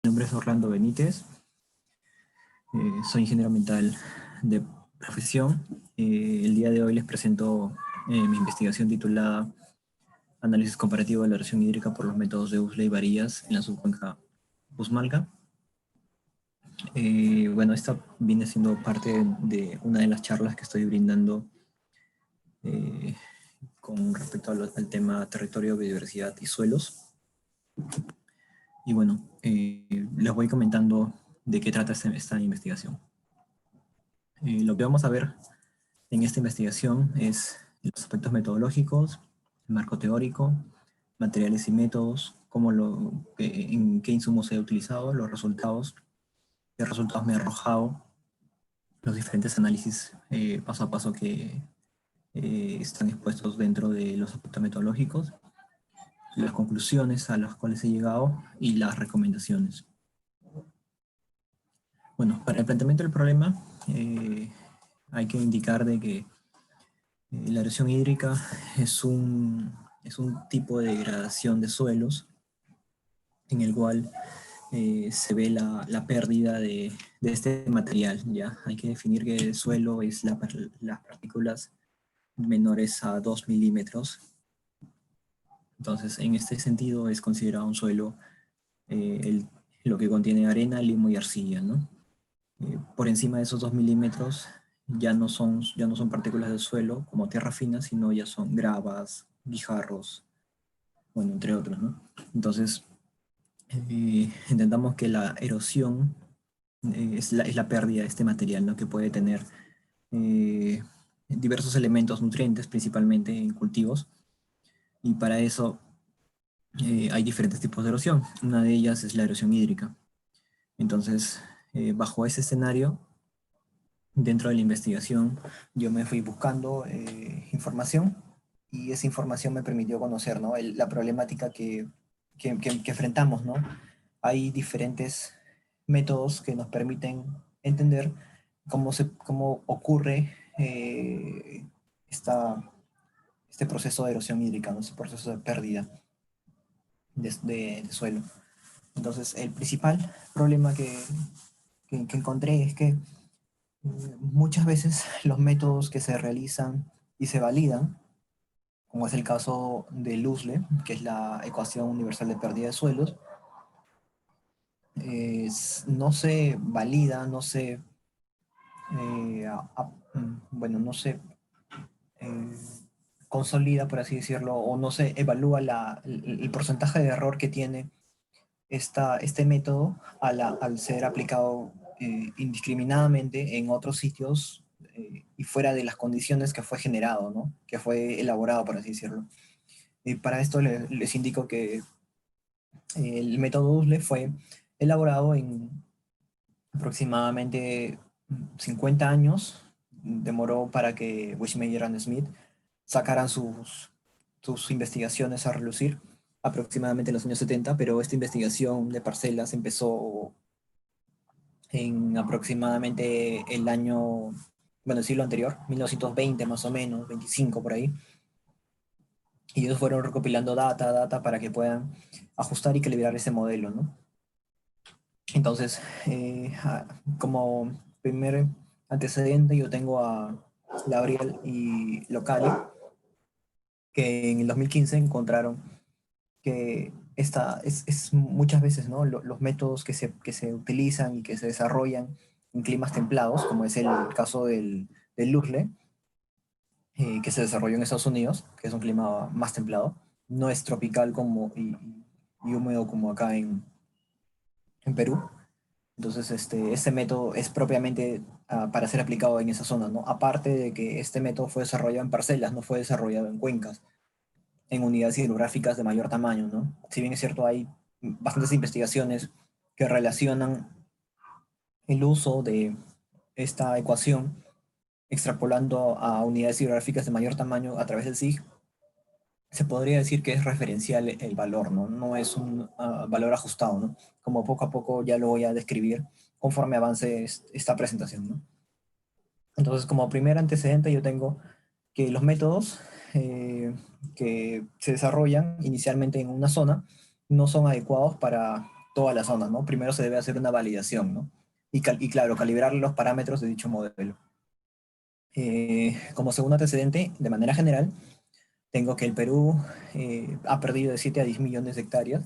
Mi nombre es Orlando Benítez, soy ingeniero ambiental de profesión. El día de hoy les presento mi investigación titulada Análisis comparativo de la erosión hídrica por los métodos de Usle y Varillas en la subcuenca Pucmalca. Bueno, esta viene siendo parte de una de las charlas que estoy brindando con respecto al tema territorio, biodiversidad y suelos. Y bueno, les voy comentando de qué trata esta investigación. Lo que vamos a ver en esta investigación es los aspectos metodológicos, el marco teórico, materiales y métodos, en qué insumos se ha utilizado, los resultados, qué resultados me ha arrojado, los diferentes análisis paso a paso que están expuestos dentro de los aspectos metodológicos, las conclusiones a las cuales he llegado y las recomendaciones. Bueno, para el planteamiento del problema hay que indicar de que la erosión hídrica es un tipo de degradación de suelos en el cual se ve la pérdida de este material. ¿Ya? Hay que definir que el suelo es las partículas menores a 2 milímetros. Entonces, en este sentido es considerado un suelo lo que contiene arena, limo y arcilla, ¿no? Por encima de esos 2 milímetros ya no son partículas del suelo como tierra fina, sino ya son gravas, guijarros, bueno, entre otros, ¿no? Entonces, entendamos que la erosión es la pérdida de este material, ¿no? Que puede tener diversos elementos nutrientes, principalmente en cultivos, y para eso hay diferentes tipos de erosión. Una de ellas es la erosión hídrica. Entonces, bajo ese escenario, dentro de la investigación, yo me fui buscando información y esa información me permitió conocer, ¿no? La problemática que enfrentamos, ¿no? Hay diferentes métodos que nos permiten entender cómo ocurre este proceso de erosión hídrica, ¿no? Este proceso de pérdida de suelo. Entonces, el principal problema que encontré es que muchas veces los métodos que se realizan y se validan, como es el caso de Usle, que es la ecuación universal de pérdida de suelos, no se valida, no se, bueno, no se eh, consolida, por así decirlo, o no se evalúa el porcentaje de error que tiene este método al ser aplicado indiscriminadamente en otros sitios y fuera de las condiciones que fue generado, ¿no? Que fue elaborado, por así decirlo. Y para esto les indico que el método USLE fue elaborado en aproximadamente 50 años. Demoró para que Wishmeyer and Smith sacaran sus investigaciones a relucir aproximadamente en los años 70, pero esta investigación de parcelas empezó en aproximadamente el siglo anterior, 1920 más o menos, 25 por ahí. Y ellos fueron recopilando data para que puedan ajustar y calibrar ese modelo, ¿no? Entonces, como primer antecedente, yo tengo a Gabriel y Locali, que en el 2015 encontraron que es muchas veces, ¿no? Los métodos que se utilizan y que se desarrollan en climas templados, como es el caso del Usle, que se desarrolló en Estados Unidos, que es un clima más templado, no es tropical y húmedo como acá en Perú. Entonces, este método es propiamente para ser aplicado en esa zona, ¿no? Aparte de que este método fue desarrollado en parcelas, no fue desarrollado en cuencas, en unidades hidrográficas de mayor tamaño, ¿no? Si bien es cierto, hay bastantes investigaciones que relacionan el uso de esta ecuación extrapolando a unidades hidrográficas de mayor tamaño a través del SIG, se podría decir que es referencial el valor, ¿no? No es un valor ajustado, ¿no? Como poco a poco ya lo voy a describir conforme avance esta presentación, ¿no? Entonces, como primer antecedente, yo tengo que los métodos que se desarrollan inicialmente en una zona no son adecuados para toda la zona, ¿no? Primero se debe hacer una validación, ¿no? Y claro, calibrar los parámetros de dicho modelo. Como segundo antecedente, de manera general, tengo que el Perú ha perdido de 7 a 10 millones de hectáreas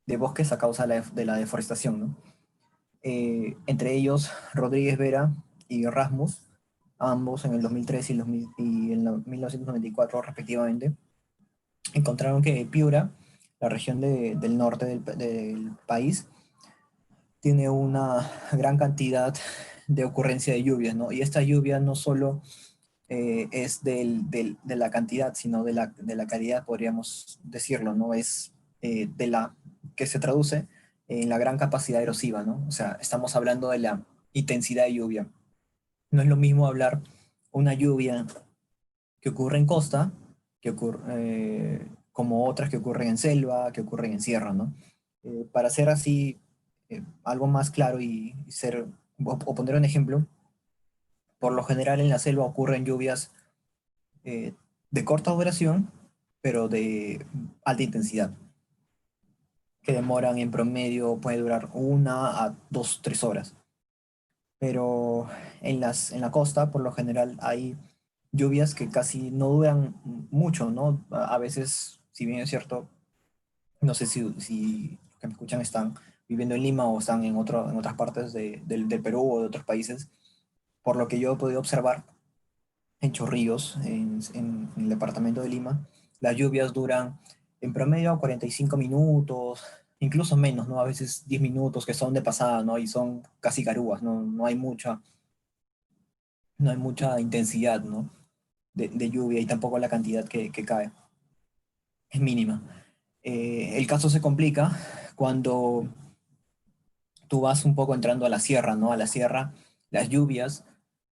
de bosques a causa de la deforestación, ¿no? Entre ellos Rodríguez Vera y Rasmus, ambos en el 2003 y en 1994 respectivamente, encontraron que Piura, la región del norte del país, tiene una gran cantidad de ocurrencia de lluvias, ¿no? Y esta lluvia no solo es de la cantidad, sino de la calidad, podríamos decirlo, ¿no? Es de la que se traduce en la gran capacidad erosiva, ¿no? O sea, estamos hablando de la intensidad de lluvia. No es lo mismo hablar una lluvia que ocurre en costa, como otras que ocurren en selva, que ocurren en sierra, ¿no? Para ser así algo más claro o poner un ejemplo, por lo general en la selva ocurren lluvias eh, de corta duración, pero de alta intensidad, que demoran en promedio, puede durar 1 a 2, 3 horas. Pero en la costa, por lo general, hay lluvias que casi no duran mucho, ¿no? A veces, si bien es cierto, no sé si los que me escuchan están viviendo en Lima o están en otras partes del Perú o de otros países, por lo que yo he podido observar en Chorrillos, en el departamento de Lima, las lluvias duran en promedio 45 minutos, incluso menos, ¿no? A veces 10 minutos que son de pasada, ¿no? Y son casi garúas, ¿no? No hay mucha intensidad, ¿no? De lluvia y tampoco la cantidad que cae, es mínima. El caso se complica cuando tú vas un poco entrando a la sierra, ¿no? A la sierra, las lluvias,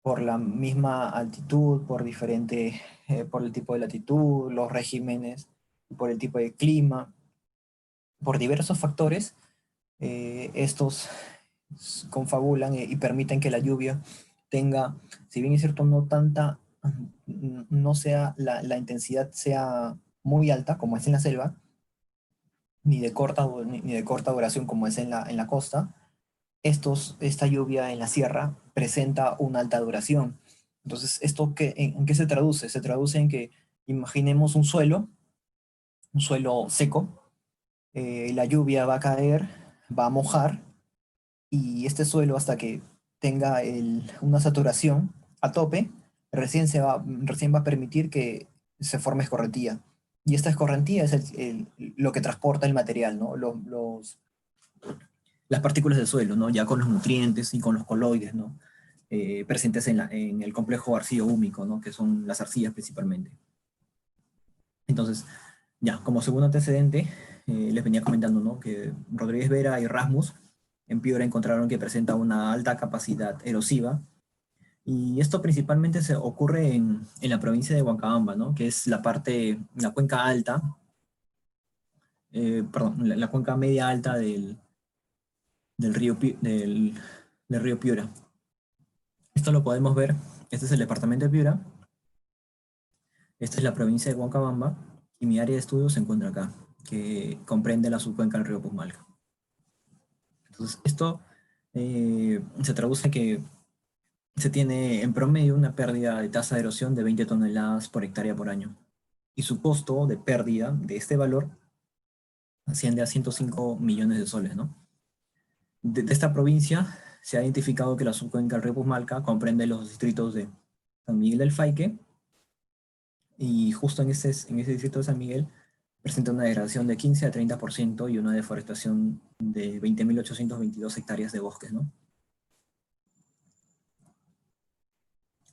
por la misma altitud, por el tipo de latitud, los regímenes, por el tipo de clima, por diversos factores, estos confabulan y permiten que la lluvia tenga, si bien es cierto, no sea, la intensidad sea muy alta como es en la selva, ni de corta duración como es en la costa. Esta lluvia en la sierra presenta una alta duración. Entonces, ¿en qué se traduce? Se traduce en que imaginemos un suelo seco, la lluvia va a caer, va a mojar, y este suelo hasta que tenga una saturación a tope, recién va a permitir que se forme escorrentía. Y esta escorrentía es lo que transporta el material, ¿no? Las partículas del suelo, ¿no? Ya con los nutrientes y con los coloides, ¿no? Presentes en el complejo arcillo-húmico, ¿no? Que son las arcillas principalmente. Entonces, ya, como segundo antecedente, les venía comentando, ¿no? Que Rodríguez Vera y Rasmus en Piura encontraron que presenta una alta capacidad erosiva, y esto principalmente se ocurre en la provincia de Huancabamba, ¿no? Que es la cuenca alta, perdón, la cuenca media alta del río, del río Piura. Esto lo podemos ver, este es el departamento de Piura, esta es la provincia de Huancabamba, y mi área de estudio se encuentra acá, que comprende la subcuenca del río Pumalca. Entonces, esto se traduce en que se tiene en promedio una pérdida de tasa de erosión de 20 toneladas por hectárea por año. Y su costo de pérdida de este valor asciende a 105 millones de soles, ¿no? De esta provincia se ha identificado que la subcuenca del río Pumalca comprende los distritos de San Miguel del Faique, y justo en ese distrito de San Miguel presenta una degradación de 15 a 30% y una deforestación de 20.822 hectáreas de bosques, ¿no?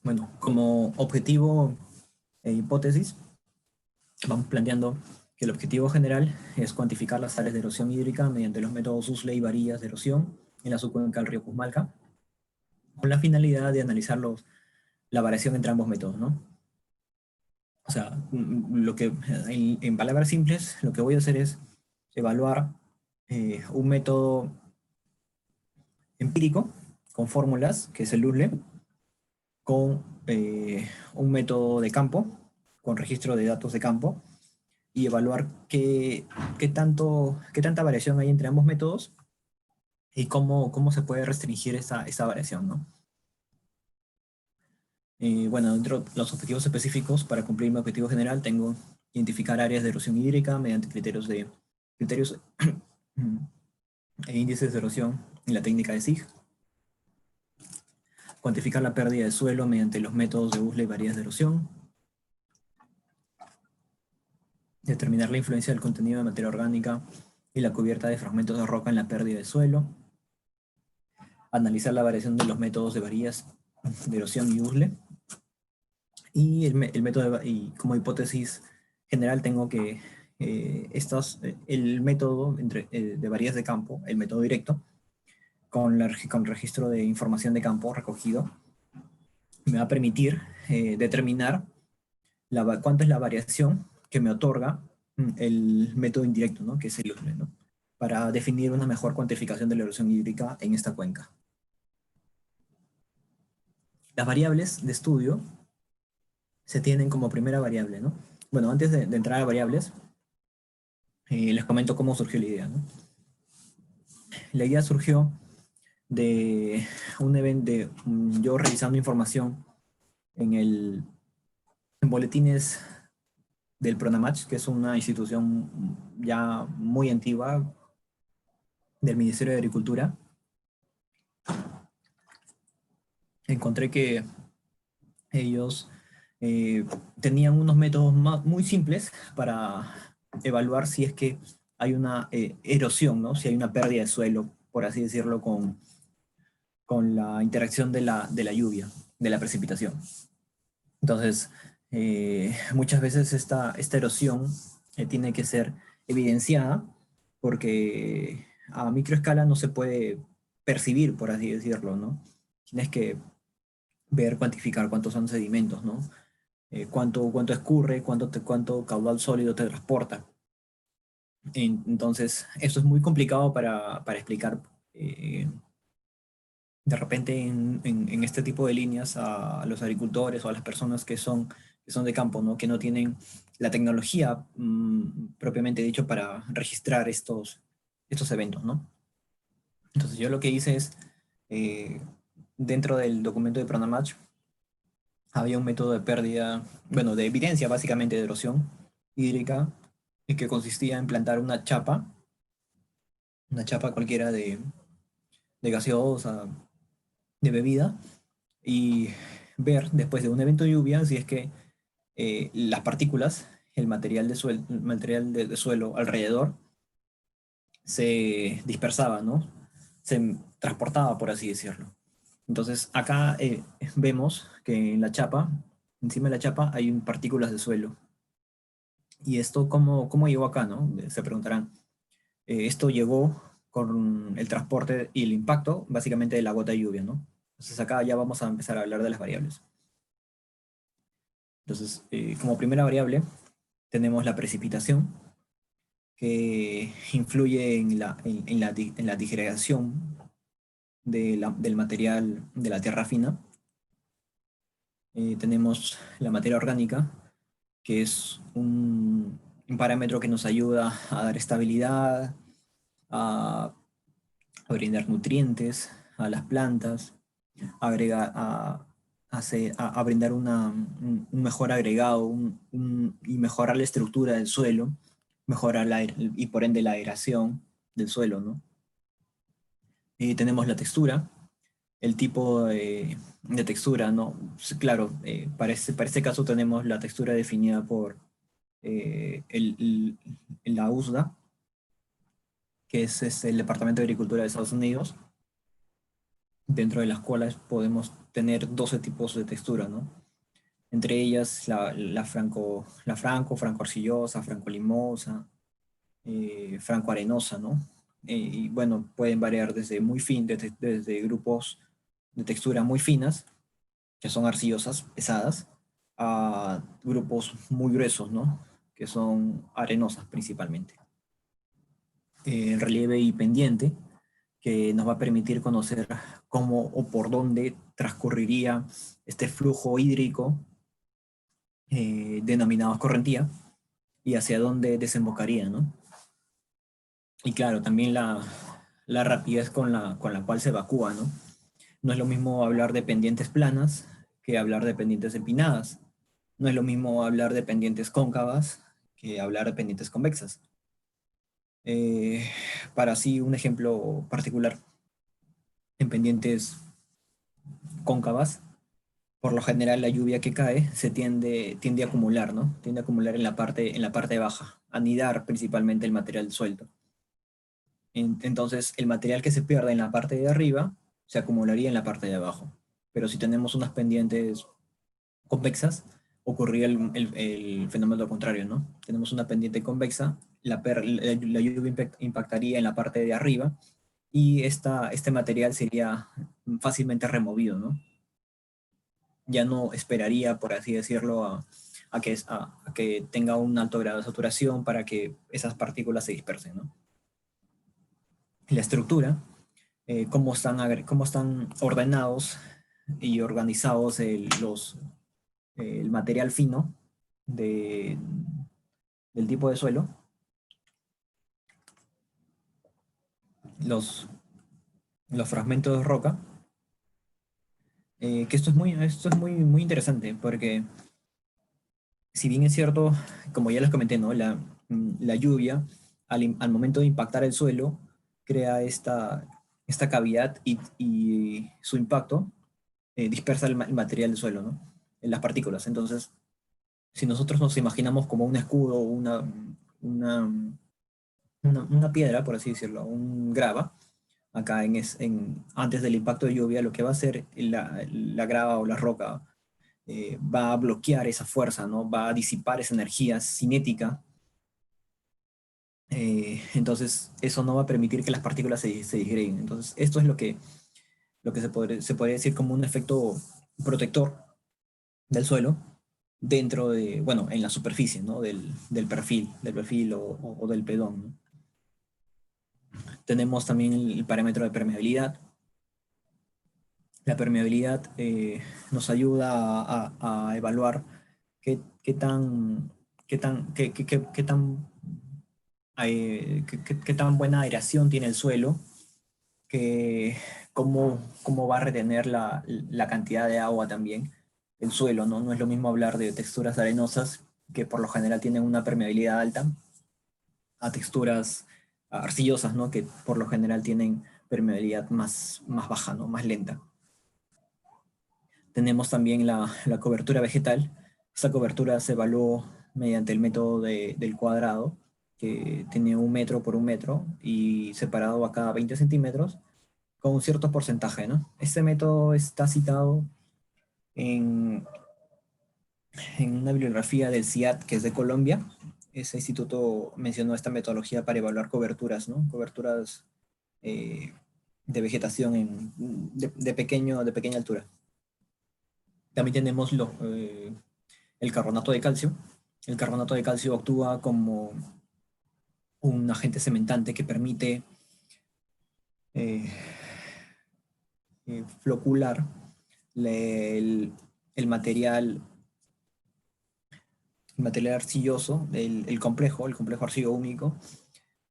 Bueno, como objetivo e hipótesis, vamos planteando que el objetivo general es cuantificar las áreas de erosión hídrica mediante los métodos USLE y varillas de erosión en la subcuenca del río Pumalca, con la finalidad de analizar la variación entre ambos métodos, ¿no? O sea, en palabras simples, lo que voy a hacer es evaluar un método empírico con fórmulas, que es el USLE, con un método de campo, con registro de datos de campo, y evaluar qué tanta variación hay entre ambos métodos, y cómo se puede restringir esa variación, ¿no? Bueno, dentro de los objetivos específicos, para cumplir mi objetivo general, tengo identificar áreas de erosión hídrica mediante criterios e índices de erosión en la técnica de SIG, cuantificar la pérdida de suelo mediante los métodos de USLE y varillas de erosión, determinar la influencia del contenido de materia orgánica y la cubierta de fragmentos de roca en la pérdida de suelo, analizar la variación de los métodos de varillas de erosión y USLE, y el método y como hipótesis general tengo que el método de varillas de campo, el método directo, con registro de información de campo recogido, me va a permitir determinar cuánto es la variación que me otorga el método indirecto, ¿no? Que es el USLE, ¿no? Para definir una mejor cuantificación de la erosión hídrica en esta cuenca. Las variables de estudio se tienen como primera variable, ¿no? Bueno, antes de entrar a variables, les comento cómo surgió la idea, ¿no? La idea surgió de un evento, yo revisando información en boletines del Pronamach, que es una institución ya muy antigua del Ministerio de Agricultura. Encontré que ellos tenían unos métodos muy simples para evaluar si es que hay una erosión, ¿no? Si hay una pérdida de suelo, por así decirlo, con la interacción de la lluvia, de la precipitación. Entonces, muchas veces esta erosión tiene que ser evidenciada porque a microescala no se puede percibir, por así decirlo, ¿no? Tienes que ver, cuantificar cuántos son sedimentos, ¿no? Cuánto escurre, cuánto caudal sólido te transporta. Entonces, esto es muy complicado para explicar de repente en este tipo de líneas a los agricultores o a las personas que son de campo, ¿no? Que no tienen la tecnología propiamente dicho para registrar estos eventos, ¿no? Entonces yo lo que hice es, eh, dentro del documento de Pronamach, había un método de pérdida, bueno, de evidencia básicamente de erosión hídrica, que consistía en plantar una chapa cualquiera de gaseosa, de bebida, y ver después de un evento de lluvia si es que las partículas, el material de suelo alrededor, se dispersaba, ¿no? Se transportaba, por así decirlo. Entonces acá vemos que en la chapa, encima de la chapa, hay partículas de suelo. ¿Y esto cómo llegó acá, no? Se preguntarán. Esto llegó con el transporte y el impacto, básicamente, de la gota de lluvia, ¿no? Entonces acá ya vamos a empezar a hablar de las variables. Entonces, como primera variable, tenemos la precipitación, que influye en la digregación del material de la tierra fina. Tenemos la materia orgánica, que es un parámetro que nos ayuda a dar estabilidad, a brindar nutrientes a las plantas, a brindar un mejor agregado y mejorar la estructura del suelo, mejorar y por ende la aeración del suelo, ¿no? Tenemos la textura, el tipo de textura, ¿no? Claro, para este caso tenemos la textura definida por la USDA, que es el Departamento de Agricultura de Estados Unidos, dentro de las cuales podemos tener 12 tipos de textura, ¿no? Entre ellas franco arcillosa, franco limosa, franco arenosa, ¿no? Y bueno, pueden variar desde grupos de textura muy finas, que son arcillosas, pesadas, a grupos muy gruesos, ¿no? Que son arenosas principalmente. El relieve y pendiente, que nos va a permitir conocer cómo o por dónde transcurriría este flujo hídrico denominado escorrentía y hacia dónde desembocaría, ¿no? Y claro, también la rapidez con la cual se evacúa, ¿no? No es lo mismo hablar de pendientes planas que hablar de pendientes empinadas. No es lo mismo hablar de pendientes cóncavas que hablar de pendientes convexas. Eh, para así un ejemplo particular, en pendientes cóncavas, por lo general la lluvia que cae tiende a acumular, ¿no? Tiende a acumular en la parte baja, anidar principalmente el material suelto. Entonces, el material que se pierde en la parte de arriba se acumularía en la parte de abajo. Pero si tenemos unas pendientes convexas, ocurría el fenómeno contrario, ¿no? Tenemos una pendiente convexa, la lluvia impactaría en la parte de arriba y este material sería fácilmente removido, ¿no? Ya no esperaría, por así decirlo, a que tenga un alto grado de saturación para que esas partículas se dispersen, ¿no? La estructura, cómo están ordenados y organizados el material fino de, del tipo de suelo, los, los fragmentos de roca, que esto es muy interesante, porque si bien es cierto, como ya les comenté, ¿no? La lluvia, al momento de impactar el suelo, crea esta cavidad y su impacto dispersa el material del suelo, ¿no? En las partículas. Entonces, si nosotros nos imaginamos como un escudo, una, una piedra, por así decirlo, un grava, acá antes del impacto de lluvia, lo que va a hacer la grava o la roca va a bloquear esa fuerza, ¿no? Va a disipar esa energía cinética. Entonces, eso no va a permitir que las partículas se disgreguen. Entonces, esto es lo que se podría decir como un efecto protector del suelo dentro de, bueno, en la superficie, ¿no? Del perfil o del pedón, ¿no? Tenemos también el parámetro de permeabilidad. La permeabilidad nos ayuda a evaluar qué tan, qué tan, qué tan buena aireación tiene el suelo, que, cómo va a retener la cantidad de agua también el suelo, ¿no? No es lo mismo hablar de texturas arenosas, que por lo general tienen una permeabilidad alta, a texturas arcillosas, ¿no? Que por lo general tienen permeabilidad más baja, ¿no? Más lenta. Tenemos también la cobertura vegetal. Esta cobertura se evaluó mediante el método del cuadrado, que tiene 1 metro por 1 metro y separado a cada 20 centímetros con un cierto porcentaje, ¿no? Este método está citado en, en una bibliografía del CIAT, que es de Colombia. Ese instituto mencionó esta metodología para evaluar coberturas, ¿no? Coberturas eh, de vegetación de pequeña altura. También tenemos el carbonato de calcio. El carbonato de calcio actúa como un agente cementante que permite eh, flocular el material, el material arcilloso, el complejo arcillo-húmico,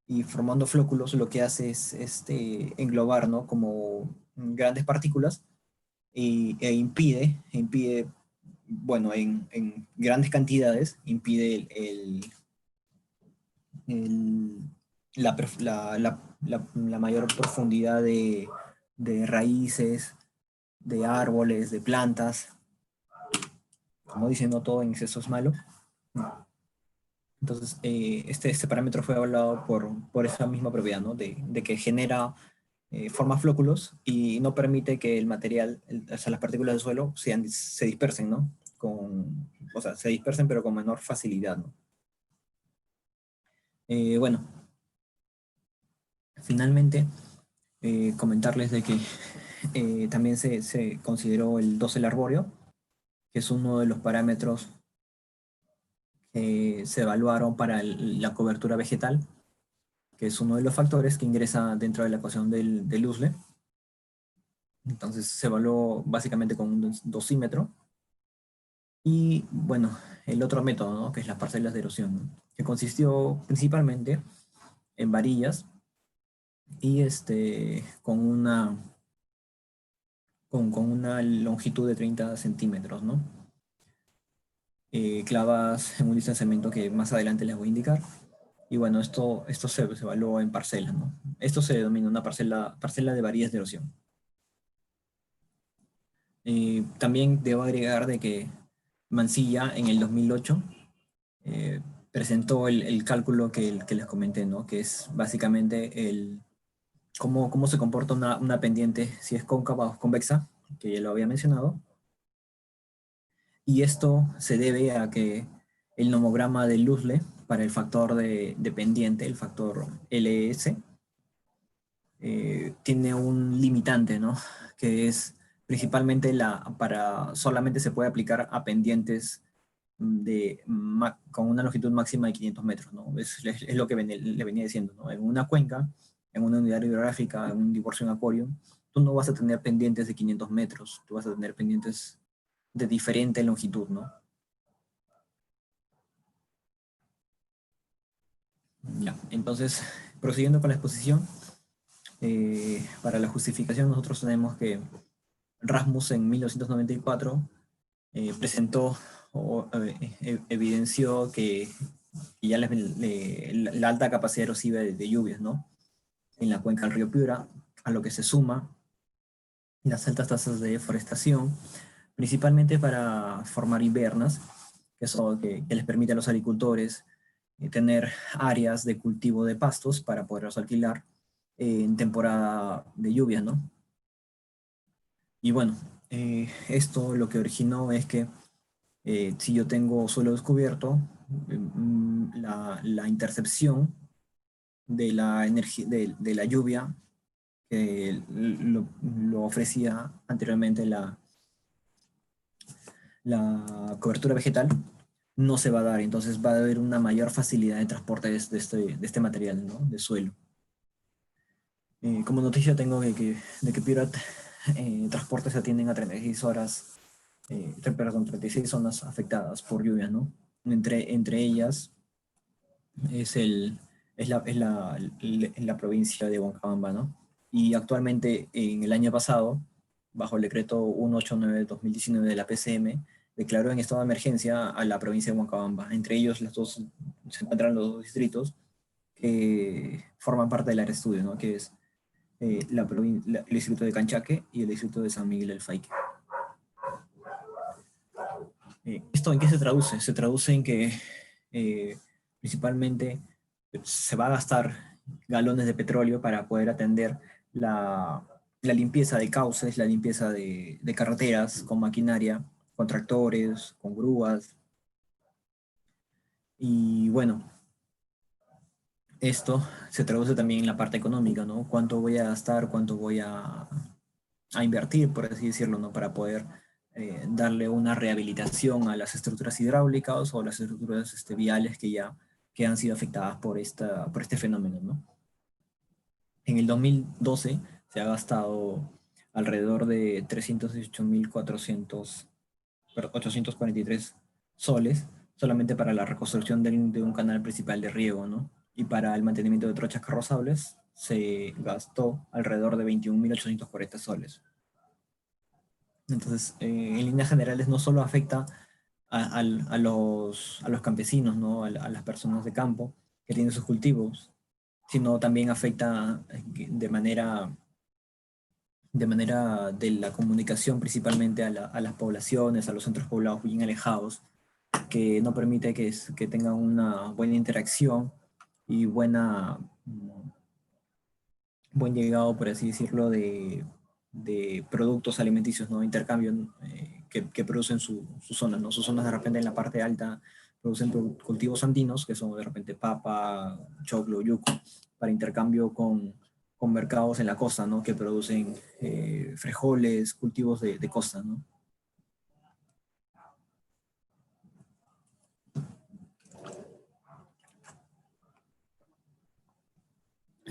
y formando flóculos lo que hace es englobar, ¿no? Como grandes partículas impide, bueno, en grandes cantidades, impide el- la mayor profundidad de raíces, de árboles, de plantas. Como dicen, no todo en exceso es malo. Entonces, este parámetro fue evaluado por esa misma propiedad, ¿no? De que genera, forma flóculos y no permite que el material, o sea, las partículas del suelo se dispersen, ¿no? O sea, se dispersen pero con menor facilidad, ¿no? Bueno, finalmente, comentarles de que también se consideró el dosel arbóreo, que es uno de los parámetros que se evaluaron para la cobertura vegetal, que es uno de los factores que ingresa dentro de la ecuación del USLE. Entonces se evaluó básicamente con un dosímetro. Y bueno, el otro método, ¿no? Que es las parcelas de erosión, ¿no? Que consistió principalmente en varillas y con una longitud de 30 centímetros, ¿no? Clavadas en un distanciamiento que más adelante les voy a indicar. Y bueno, esto se evaluó en parcelas, ¿no? Esto se denomina una parcela de varillas de erosión. También debo agregar de que Mansilla en el 2008 eh, presentó el cálculo que les comenté, ¿no? Que es básicamente cómo se comporta una pendiente, si es cóncava o convexa, que ya lo había mencionado. Y esto se debe a que el nomograma de Lussle para el factor de pendiente, el factor LS, tiene un limitante, ¿no? Que es principalmente solamente se puede aplicar a pendientes con una longitud máxima de 500 metros, ¿no? Es lo que le venía diciendo, ¿no? En una cuenca, en una unidad hidrográfica, en un divorcio en acuario, tú no vas a tener pendientes de 500 metros, tú vas a tener pendientes de diferente longitud, ¿no? Ya, entonces, prosiguiendo con la exposición, para la justificación nosotros tenemos que Rasmus en 1994 presentó o evidenció que ya la alta capacidad erosiva de lluvias, ¿no? En la cuenca del río Piura, a lo que se suma las altas tasas de deforestación, principalmente para formar invernas, que les permite a los agricultores tener áreas de cultivo de pastos para poderlos alquilar en temporada de lluvias, ¿no? Y bueno, esto lo que originó es que si yo tengo suelo descubierto, la intercepción de la energía de la lluvia que lo ofrecía anteriormente la cobertura vegetal no se va a dar, entonces va a haber una mayor facilidad de transporte de este material, ¿no? De suelo. Como noticia tengo de que Pirat transportes se atienden a 36 horas, perdón, 36 zonas afectadas por lluvia, ¿no? Entre ellas es, el, es la provincia de Huancabamba, ¿no? Y actualmente, en el año pasado, bajo el decreto 189-2019 de la PCM, declaró en estado de emergencia a la provincia de Huancabamba. Entre ellos, se encuentran los dos distritos que forman parte del área de estudio, ¿no? Que es el distrito de Canchaque y el distrito de San Miguel del Faique. ¿Esto en qué se traduce? Se traduce en que principalmente se va a gastar galones de petróleo para poder atender la limpieza de cauces, la limpieza de carreteras con maquinaria, con tractores, con grúas. Y bueno, esto se traduce también en la parte económica, ¿no? ¿Cuánto voy a gastar, cuánto voy a invertir, por así decirlo, ¿no? Para poder darle una rehabilitación a las estructuras hidráulicas o las estructuras viales que han sido afectadas por este fenómeno, ¿no? En el 2012 se ha gastado alrededor de 843 soles solamente para la reconstrucción de un canal principal de riego, ¿no? Y para el mantenimiento de trochas carrozables se gastó alrededor de 21.840 soles. Entonces, en líneas generales, no solo afecta a los campesinos, ¿no? A las personas de campo que tienen sus cultivos, sino también afecta de manera de la comunicación principalmente a las poblaciones, a los centros poblados bien alejados, que no permite que tengan una buena interacción y buen llegado, por así decirlo, de productos alimenticios, ¿no? Intercambio que producen sus zonas, ¿no? Sus zonas de repente en la parte alta producen cultivos andinos, que son de repente papa, choclo, yuco, para intercambio con mercados en la costa, ¿no? Que producen frijoles, cultivos de costa, ¿no?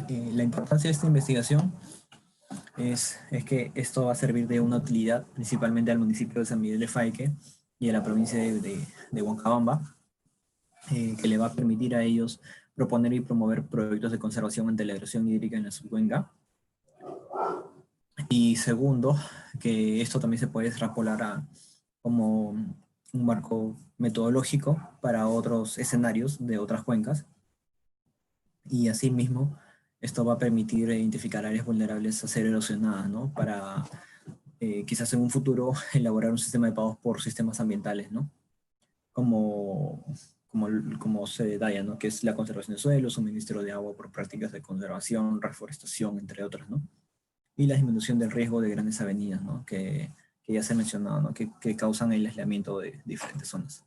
La importancia de esta investigación es que esto va a servir de una utilidad principalmente al municipio de San Miguel de Faique y a la provincia de Huancabamba, que le va a permitir a ellos proponer y promover proyectos de conservación ante la erosión hídrica en la subcuenca. Y segundo, que esto también se puede extrapolar como un marco metodológico para otros escenarios de otras cuencas. Y asimismo, esto va a permitir identificar áreas vulnerables a ser erosionadas, ¿no? Para quizás en un futuro elaborar un sistema de pagos por sistemas ambientales, ¿no? Como, como se detalla, ¿no? Que es la conservación de suelo, suministro de agua por prácticas de conservación, reforestación, entre otras, ¿no? Y la disminución del riesgo de grandes avenidas, ¿no? Que ya se ha mencionado, ¿no? Que causan el aislamiento de diferentes zonas.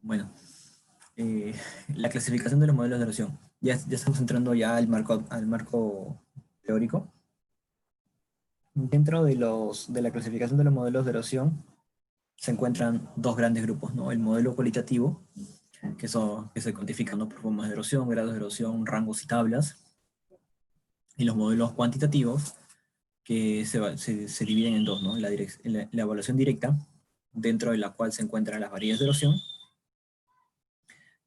Bueno, eh, la clasificación de los modelos de erosión. Ya estamos entrando ya al marco teórico. Dentro de la clasificación de los modelos de erosión se encuentran dos grandes grupos, ¿no? El modelo cualitativo, que se cuantifica, ¿no? Por formas de erosión, grados de erosión, rangos y tablas. Y los modelos cuantitativos, que se dividen en dos, ¿no? La evaluación directa, dentro de la cual se encuentran las varillas de erosión,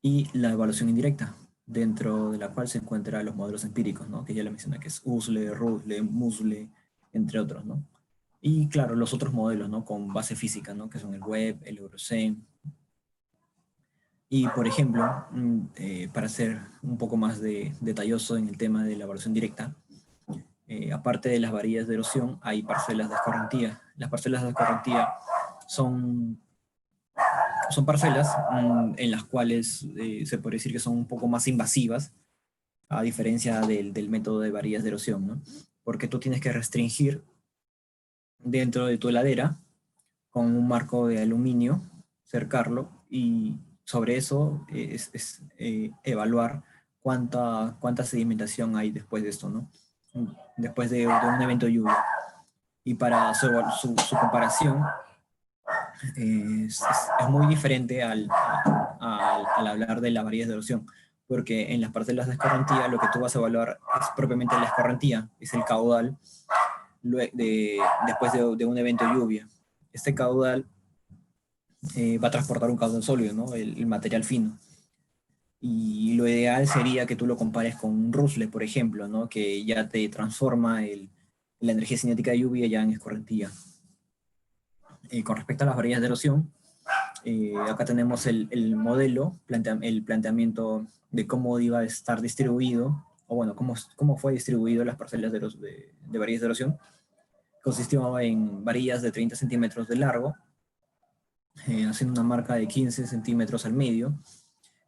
y la evaluación indirecta, dentro de la cual se encuentran los modelos empíricos, ¿no? Que ya le mencioné, que es USLE, RUSLE, MUSLE, entre otros, ¿no? Y claro, los otros modelos, ¿no? Con base física, ¿no? Que son el WEB, el EUROCEN. Y, por ejemplo, para ser un poco más detalloso en el tema de la evaluación directa, aparte de las varillas de erosión, hay parcelas de escorrentía. Las parcelas de escorrentía son parcelas en las cuales se puede decir que son un poco más invasivas, a diferencia del método de varillas de erosión, ¿no? Porque tú tienes que restringir dentro de tu heladera con un marco de aluminio, cercarlo, y sobre eso evaluar cuánta sedimentación hay después de esto, ¿no? Después de un evento de lluvia. Y para su comparación, es muy diferente al hablar de las varillas de erosión, porque en las parcelas de escorrentía lo que tú vas a evaluar es propiamente la escorrentía, es el caudal después de un evento de lluvia. Este caudal va a transportar un caudal sólido, ¿no? El material fino. Y lo ideal sería que tú lo compares con un RUSLE, por ejemplo, ¿no? Que ya te transforma la energía cinética de lluvia ya en escorrentía. Con respecto a las varillas de erosión, acá tenemos el modelo, el planteamiento de cómo iba a estar distribuido, o bueno, cómo fue distribuido las parcelas de varillas de erosión. Consistió en varillas de 30 centímetros de largo, haciendo una marca de 15 centímetros al medio,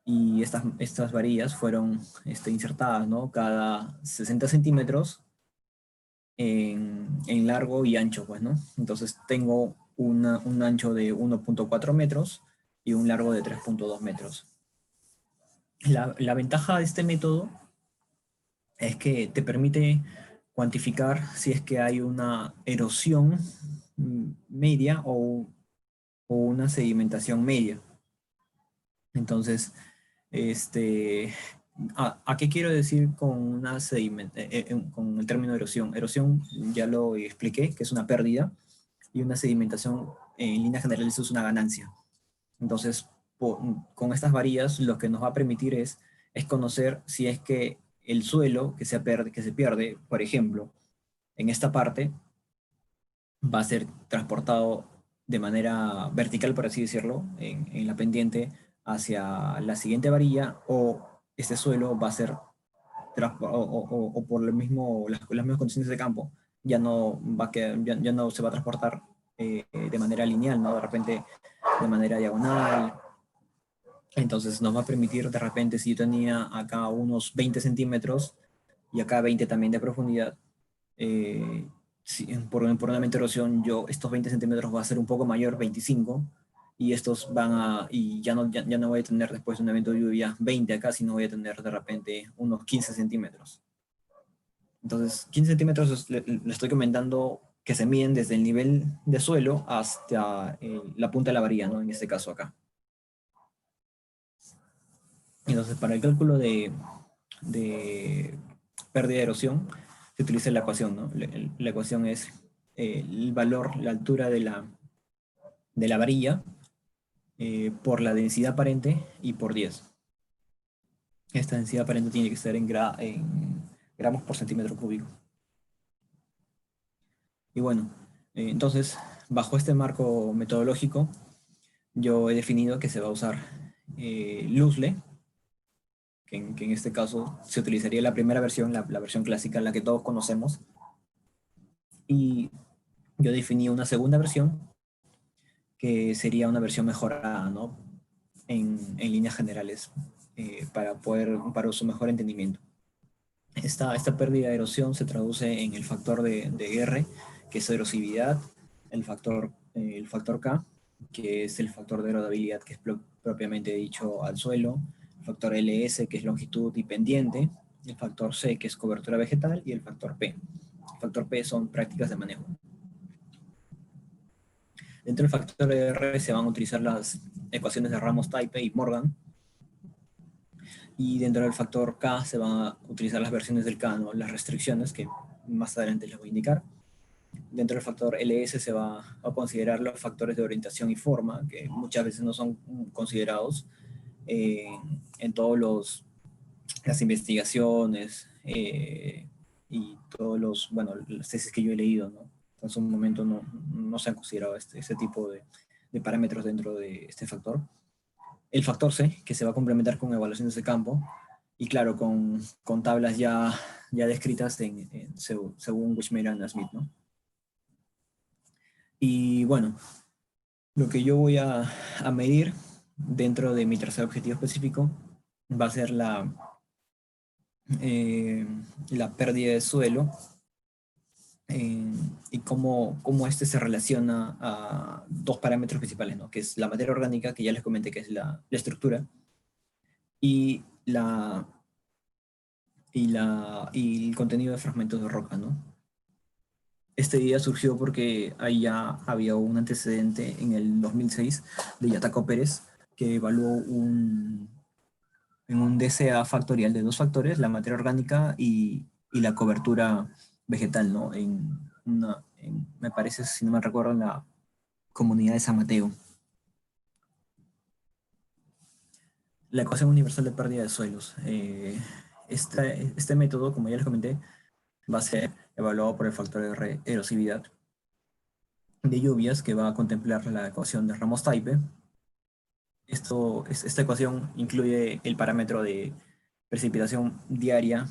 y estas varillas fueron insertadas, ¿no? Cada 60 centímetros en largo y ancho, pues, ¿no? Entonces tengo un ancho de 1.4 metros y un largo de 3.2 metros. La ventaja de este método es que te permite cuantificar si es que hay una erosión media o una sedimentación media. Entonces, ¿a qué quiero decir con con el término erosión? Erosión ya lo expliqué, que es una pérdida, y una sedimentación en líneas generales es una ganancia. Entonces, con estas varillas lo que nos va a permitir es conocer si es que el suelo que se pierde, por ejemplo, en esta parte, va a ser transportado de manera vertical, por así decirlo, en la pendiente hacia la siguiente varilla, o este suelo va a ser, o por las mismas condiciones de campo, ya no, ya no se va a transportar de manera lineal, ¿no? De repente de manera diagonal. Entonces nos va a permitir de repente, si yo tenía acá unos 20 centímetros y acá 20 también de profundidad, si, por una evento de erosión, estos 20 centímetros va a ser un poco mayor, 25, y estos y ya no voy a tener después de un evento de lluvia 20 acá, sino voy a tener de repente unos 15 centímetros. Entonces, 15 centímetros le estoy comentando que se miden desde el nivel de suelo hasta la punta de la varilla, ¿no? En este caso acá. Entonces, para el cálculo de pérdida de erosión, se utiliza la ecuación, ¿no? La ecuación es el valor, la altura de la varilla por la densidad aparente y por 10. esta densidad aparente tiene que ser en gramos por centímetro cúbico. Y bueno, entonces, bajo este marco metodológico, yo he definido que se va a usar Loosely, que en este caso se utilizaría la primera versión, la versión clásica, la que todos conocemos, y yo definí una segunda versión que sería una versión mejorada, ¿no? En líneas generales, para su mejor entendimiento. Esta pérdida de erosión se traduce en el factor de R, que es erosividad, el factor K, que es el factor de erodibilidad, que es propiamente dicho al suelo, el factor LS, que es longitud y pendiente, el factor C, que es cobertura vegetal, y el factor P. El factor P son prácticas de manejo. Dentro del factor R se van a utilizar las ecuaciones de Ramos-Type y Morgan, y dentro del factor K se van a utilizar las versiones del K, ¿no? Las restricciones, que más adelante les voy a indicar. Dentro del factor LS se va a considerar los factores de orientación y forma, que muchas veces no son considerados en todas las investigaciones y todos las tesis que yo he leído, ¿no? En su momento no se han considerado este tipo de parámetros dentro de este factor. El factor C, que se va a complementar con evaluaciones de campo, y claro, con tablas ya descritas según Wishmeyer y Smith, ¿no? Y bueno, lo que yo voy a medir dentro de mi tercer objetivo específico va a ser la pérdida de suelo eh, y cómo este se relaciona a dos parámetros principales, ¿no? Que es la materia orgánica, que ya les comenté que es la estructura, y, y el contenido de fragmentos de roca, ¿no? Este día surgió porque ahí ya había un antecedente en el 2006 de Yataco Pérez, que evaluó en un DCA factorial de dos factores, la materia orgánica y la cobertura vegetal, ¿no? Me parece, si no me recuerdo, en la comunidad de San Mateo. La ecuación universal de pérdida de suelos. Este método, como ya les comenté, va a ser evaluado por el factor de erosividad de lluvias, que va a contemplar la ecuación de Ramos-Type. Esta ecuación incluye el parámetro de precipitación diaria,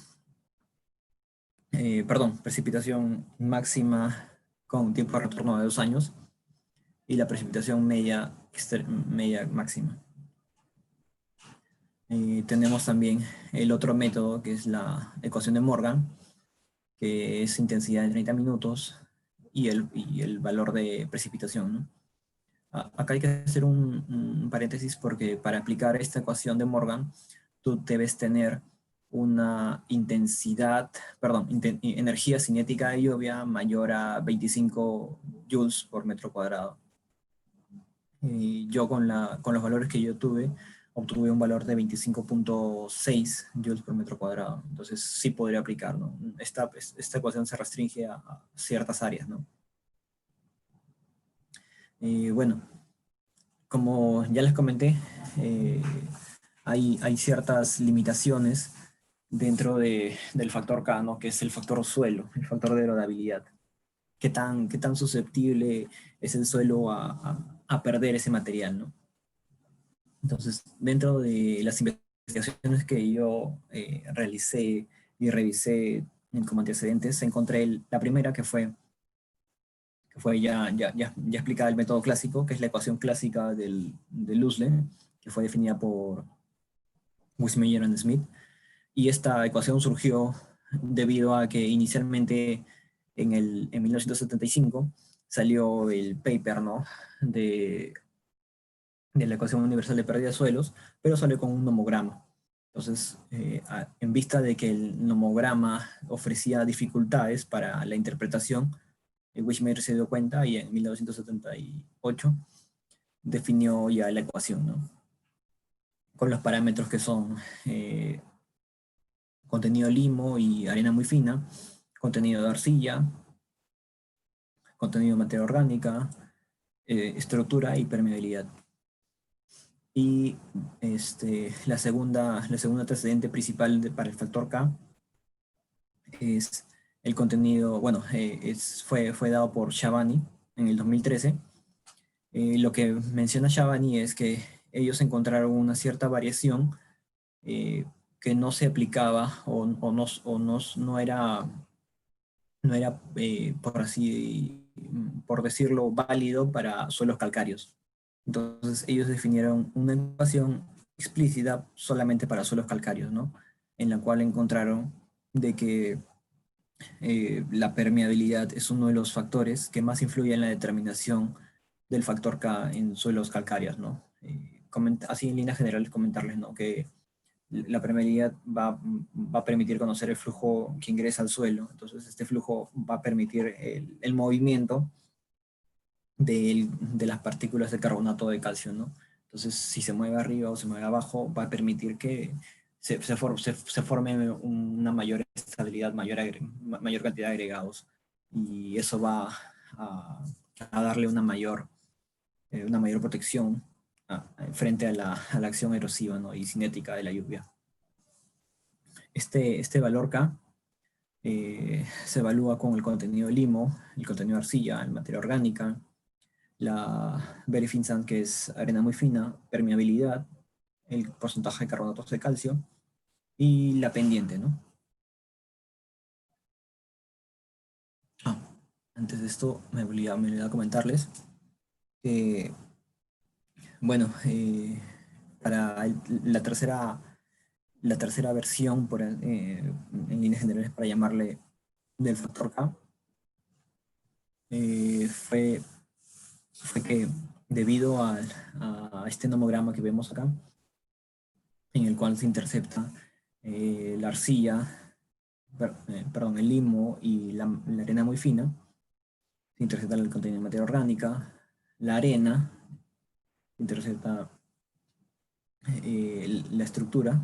precipitación máxima con tiempo de retorno de 2 años y la precipitación media máxima. Tenemos también el otro método, que es la ecuación de Morgan, que es intensidad en 30 minutos y el valor de precipitación, ¿no? Acá hay que hacer un paréntesis porque para aplicar esta ecuación de Morgan, tú debes tener una energía cinética de lluvia mayor a 25 joules por metro cuadrado. Y yo con los valores que yo obtuve un valor de 25.6 joules por metro cuadrado. Entonces sí podría aplicar, ¿no? Esta ecuación se restringe a ciertas áreas, ¿no? Bueno, como ya les comenté, eh, hay ciertas limitaciones dentro del factor K, ¿no? Que es el factor suelo, el factor de erodibilidad. Qué tan susceptible es el suelo a perder ese material, ¿no? Entonces, dentro de las investigaciones que yo realicé y revisé como antecedentes, encontré la primera que fue ya explicada el método clásico, que es la ecuación clásica de Lussle, que fue definida por Wismeyer y Smith. Y esta ecuación surgió debido a que inicialmente en 1975 salió el paper, ¿no? de la ecuación universal de pérdida de suelos, pero salió con un nomograma. Entonces, en vista de que el nomograma ofrecía dificultades para la interpretación, Wishmeyer se dio cuenta y en 1978 definió ya la ecuación, ¿no? Con los parámetros que son contenido limo y arena muy fina, contenido de arcilla, contenido de materia orgánica, estructura y permeabilidad. Y la segunda antecedente principal para el factor K es el contenido, bueno, fue dado por Shabani en el 2013. Lo que menciona Shabani es que ellos encontraron una cierta variación eh, que no se aplicaba no era, por decirlo, válido para suelos calcáreos. Entonces ellos definieron una ecuación explícita solamente para suelos calcáreos, ¿no? En la cual encontraron de que la permeabilidad es uno de los factores que más influye en la determinación del factor K en suelos calcáreos, ¿no? Así en líneas generales comentarles, ¿no? Que la permeabilidad va a permitir conocer el flujo que ingresa al suelo. Entonces, este flujo va a permitir el movimiento de las partículas de carbonato de calcio, ¿no? Entonces, si se mueve arriba o se mueve abajo, va a permitir que se forme una mayor estabilidad, mayor cantidad de agregados. Y eso va a, a darle una mayor protección frente a la acción erosiva, ¿no? Y cinética de la lluvia. Este valor K se evalúa con el contenido de limo, el contenido de arcilla, la materia orgánica, la very thin sand, que es arena muy fina, permeabilidad, el porcentaje de carbonatos de calcio y la pendiente, ¿no? Ah, antes de esto me olvidaba comentarles que, bueno, para la tercera versión, en líneas generales para llamarle, del factor K, fue que debido a este nomograma que vemos acá, en el cual se intercepta la arcilla, perdón, el limo y la arena muy fina, se intercepta el contenido de materia orgánica, la arena, se intercepta la estructura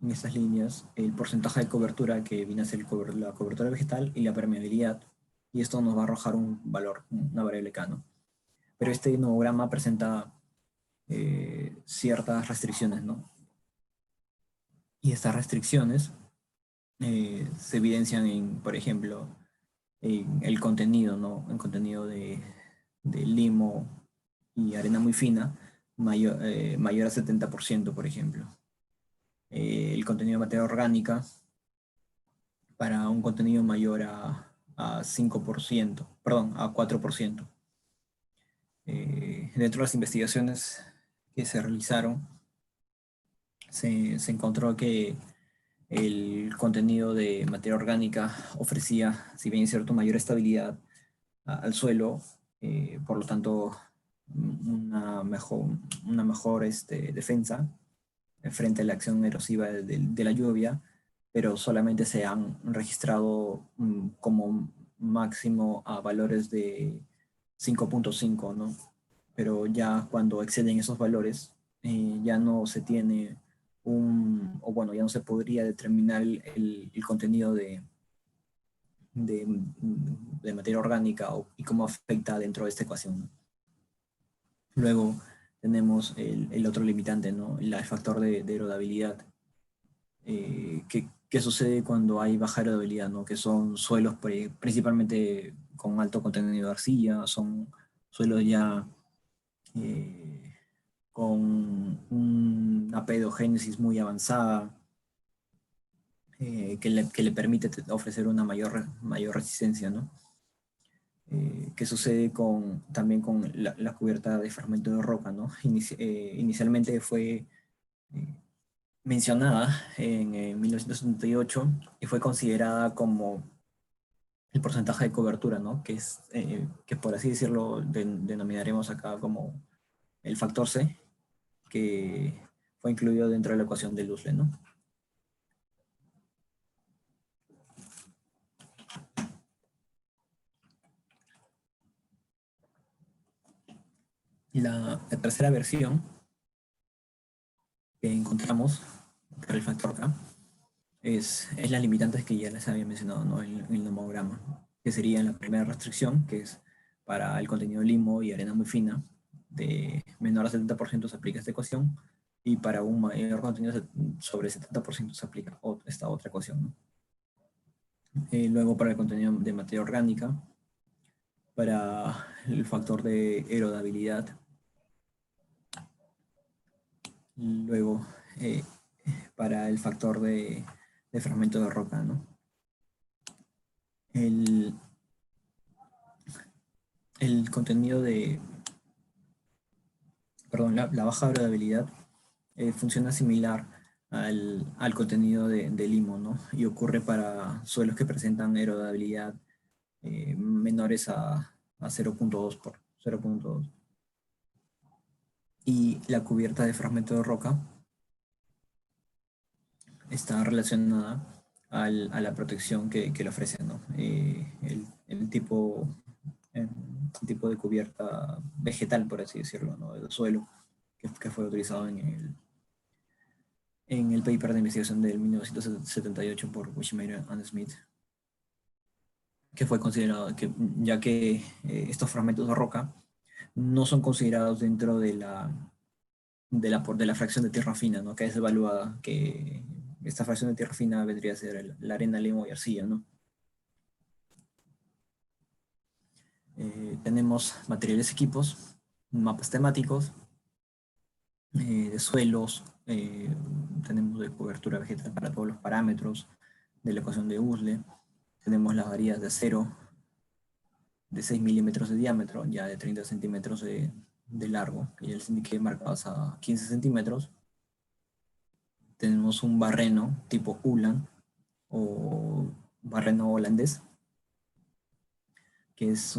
en estas líneas, el porcentaje de cobertura que viene a ser la cobertura vegetal y la permeabilidad, y esto nos va a arrojar un valor, una variable K, ¿no? Pero este nomograma presenta ciertas restricciones, ¿no? Y estas restricciones se evidencian en, por ejemplo, en el contenido, ¿no? El contenido de limo y arena muy fina, mayor a 70%, por ejemplo. El contenido de materia orgánica para un contenido mayor a 5%, perdón, a 4%. Dentro de las investigaciones que se realizaron, se encontró que el contenido de materia orgánica ofrecía, si bien es cierto, mayor estabilidad al suelo, por lo tanto, una mejor defensa frente a la acción erosiva de la lluvia, pero solamente se han registrado como máximo a valores de 5.5, ¿no? Pero ya cuando exceden esos valores, ya no se tiene o bueno, ya no se podría determinar el contenido de, de materia orgánica y cómo afecta dentro de esta ecuación, ¿no? Luego tenemos el otro limitante, ¿no? El factor de erodibilidad. ¿Qué sucede cuando hay baja erodibilidad, ¿no? Que son suelos principalmente con alto contenido de arcilla, son suelos ya eh, con una pedogénesis muy avanzada, que le permite ofrecer una mayor resistencia, ¿no? ¿Qué sucede también con la cubierta de fragmento de roca, ¿no? Inicialmente fue eh, mencionada en 1978 y fue considerada como el porcentaje de cobertura, ¿no? Que por así decirlo denominaremos acá como el factor C, que fue incluido dentro de la ecuación de Lussle, ¿no? La tercera versión que encontramos para el factor K es las limitantes que ya les había mencionado, ¿no? En el nomograma, que sería la primera restricción, que es para el contenido de limo y arena muy fina, de menor a 70% se aplica esta ecuación, y para un mayor contenido sobre 70% se aplica esta otra ecuación, ¿no? Luego para el contenido de materia orgánica, para el factor de erodibilidad, luego para el factor de fragmento de roca, ¿no? El contenido de, perdón, la baja erodibilidad funciona similar al contenido de limo, ¿no? Y ocurre para suelos que presentan erodibilidad menores a 0.2 por 0.2. Y la cubierta de fragmento de roca está relacionada a la protección que le ofrece, ¿no? El tipo de cubierta vegetal, por así decirlo, ¿no? Del suelo, que fue utilizado en el paper de investigación del 1978 por Wishmeyer and Smith, que fue considerado, ya que estos fragmentos de roca no son considerados dentro de la fracción de tierra fina, ¿no? Que es evaluada, que esta fracción de tierra fina vendría a ser la arena, limo y arcilla, ¿no? Tenemos materiales, equipos, mapas temáticos, de suelos, tenemos de cobertura vegetal para todos los parámetros de la ecuación de Usle, tenemos las varillas de acero de 6 milímetros de diámetro, ya de 30 centímetros de largo, que ya les indiqué marcadas a 15 centímetros. Tenemos un barreno tipo Ulan o barreno holandés, que es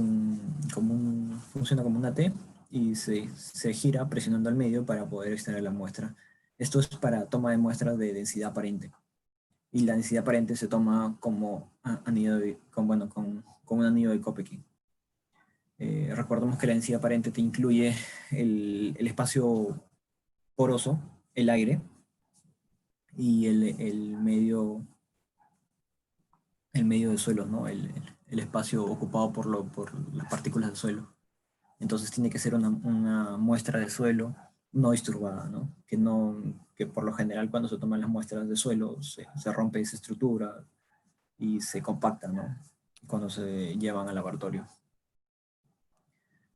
funciona como una T y se gira presionando al medio para poder extraer la muestra. Esto es para toma de muestras de densidad aparente. Y la densidad aparente se toma como anillo con un anillo de Köppen. Recordemos que la densidad aparente te incluye el espacio poroso, el aire, y el medio de suelo, ¿no? El espacio ocupado por las partículas del suelo. Entonces tiene que ser una muestra de suelo no disturbada, ¿no? Que por lo general cuando se toman las muestras de suelo se rompe esa estructura y se compacta, ¿no? Cuando se llevan al laboratorio.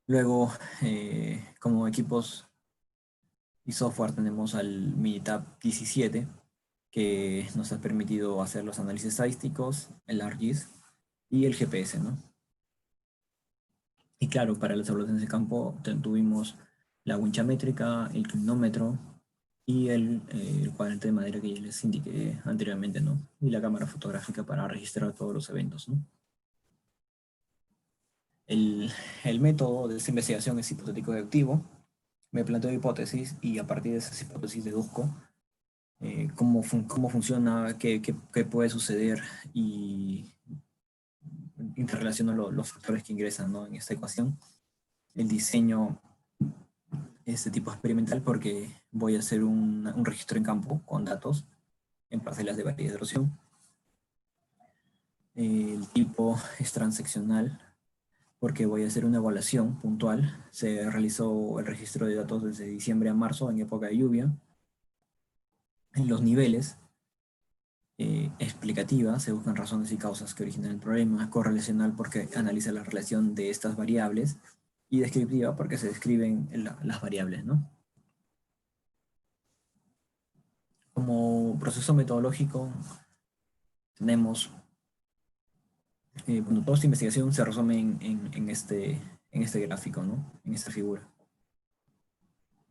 Luego, como equipos y software, tenemos al Minitab 17, que nos ha permitido hacer los análisis estadísticos, el ArcGIS y el GPS, ¿no? Y claro, para las evaluaciones de campo tuvimos la wincha métrica, el clinómetro y el cuadrante de madera que ya les indiqué anteriormente, ¿no? Y la cámara fotográfica para registrar todos los eventos, ¿no? El método de esta investigación es hipotético-deductivo. Me planteo hipótesis y a partir de esas hipótesis deduzco cómo funciona, qué puede suceder, y interrelaciono los factores que ingresan, ¿no? En esta ecuación. El diseño este tipo experimental porque voy a hacer un registro en campo con datos en parcelas de variedad de erosión. El tipo es transeccional porque voy a hacer una evaluación puntual. Se realizó el registro de datos desde diciembre a marzo en época de lluvia. En los niveles explicativa se buscan razones y causas que originan el problema. Correlacional porque analiza la relación de estas variables. Y descriptiva porque se describen las variables, ¿no? Como proceso metodológico tenemos, bueno, toda esta investigación se resume en este gráfico, ¿no? En esta figura.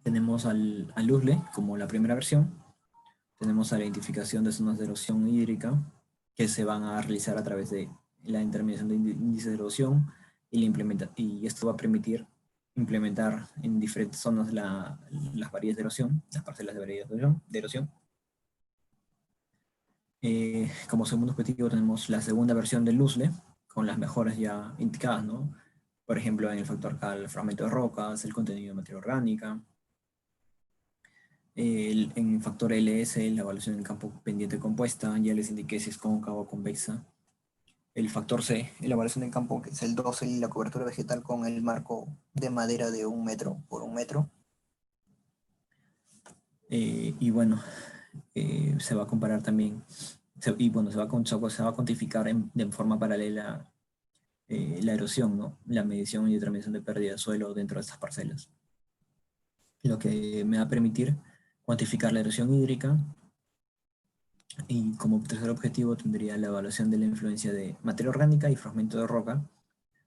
Tenemos al USLE como la primera versión. Tenemos a la identificación de zonas de erosión hídrica que se van a realizar a través de la determinación de índices de erosión y esto va a permitir implementar en diferentes zonas las variedades de erosión, las parcelas de variedades de erosión. Como segundo objetivo tenemos la segunda versión del USLE, con las mejoras ya indicadas, ¿no? Por ejemplo, en el factor K, el fragmento de rocas, el contenido de materia orgánica. En el factor LS, la evaluación del campo pendiente compuesta, ya les indiqué si es cóncava o convexa. el factor C, elaboración en campo, que es el 12, y la cobertura vegetal con el marco de madera de 1 metro por 1 metro. Y bueno, se va a comparar también, y bueno, se va a cuantificar de forma paralela la erosión, ¿no? La medición y determinación de pérdida de suelo dentro de estas parcelas, lo que me va a permitir cuantificar la erosión hídrica, y como tercer objetivo tendría la evaluación de la influencia de materia orgánica y fragmento de roca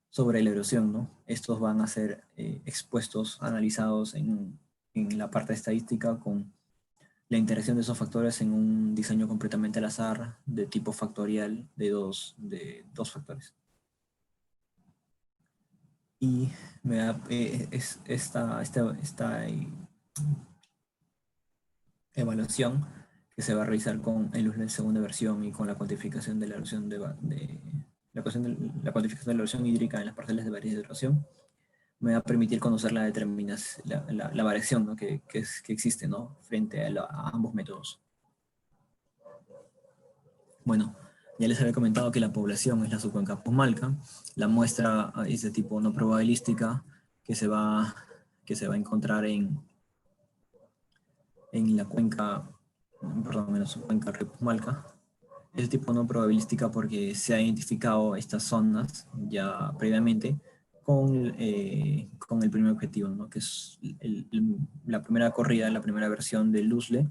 sobre la erosión, ¿no? Estos van a ser expuestos, analizados en la parte estadística con la interacción de esos factores en un diseño completamente al azar de tipo factorial de dos factores. Y esta evaluación que se va a realizar con el uso de segunda versión y con la cuantificación de la erosión la cuantificación de la erosión hídrica en las parcelas de variedad de erosión, me va a permitir conocer la determinación, la variación, ¿no? que existe, ¿no? Frente a ambos métodos. Bueno, ya les había comentado que la población es la subcuenca Pumalca. La muestra es de tipo no probabilística que se va a encontrar en la cuenca, perdón, en la subcuenca Pumalca. Es de tipo no probabilística porque se ha identificado estas zonas ya previamente con el primer objetivo, ¿no? Que es la primera corrida, la primera versión del LUSLE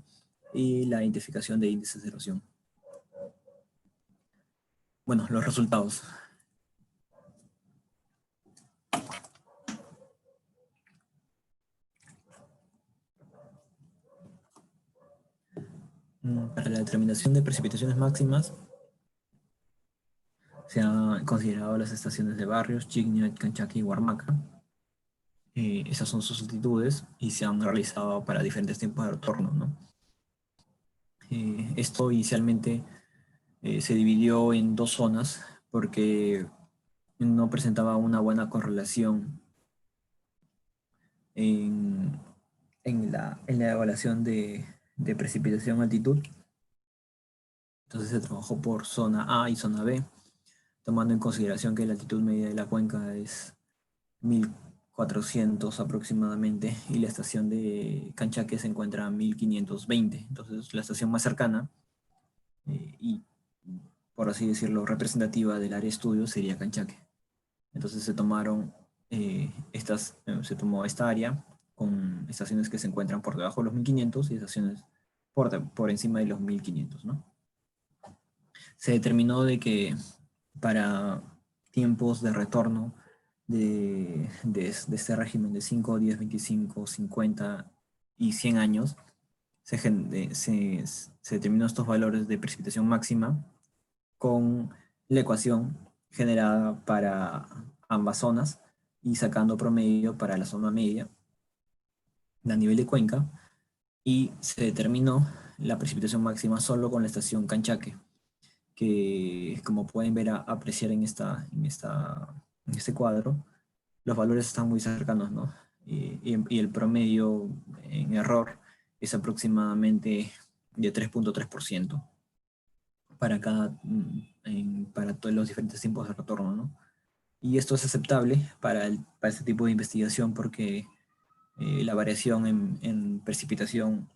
y la identificación de índices de erosión. Bueno, los resultados. Para la determinación de precipitaciones máximas se han considerado las estaciones de Barrios, Chignac, Canchaque y Huarmaca. Esas son sus altitudes y se han realizado para diferentes tiempos de retorno, ¿no? Esto inicialmente se dividió en dos zonas porque no presentaba una buena correlación en, en la evaluación de precipitación-altitud. Entonces se trabajó por zona A y zona B, tomando en consideración que la altitud media de la cuenca es 1400 aproximadamente y la estación de Canchaque se encuentra a 1520. Entonces la estación más cercana y, por así decirlo, representativa del área de estudio sería Canchaque. Entonces se tomó esta área con estaciones que se encuentran por debajo de los 1500 y estaciones por encima de los 1500, ¿no? Se determinó de que para tiempos de retorno de este régimen de 5, 10, 25, 50 y 100 años, se determinó estos valores de precipitación máxima con la ecuación generada para ambas zonas y sacando promedio para la zona media a nivel de cuenca, y se determinó la precipitación máxima solo con la estación Canchaque, que como pueden ver apreciar en este cuadro, los valores están muy cercanos, ¿no? Y el promedio en error es aproximadamente de 3.3% para todos los diferentes tiempos de retorno, ¿no? Y esto es aceptable para este tipo de investigación porque la variación en precipitación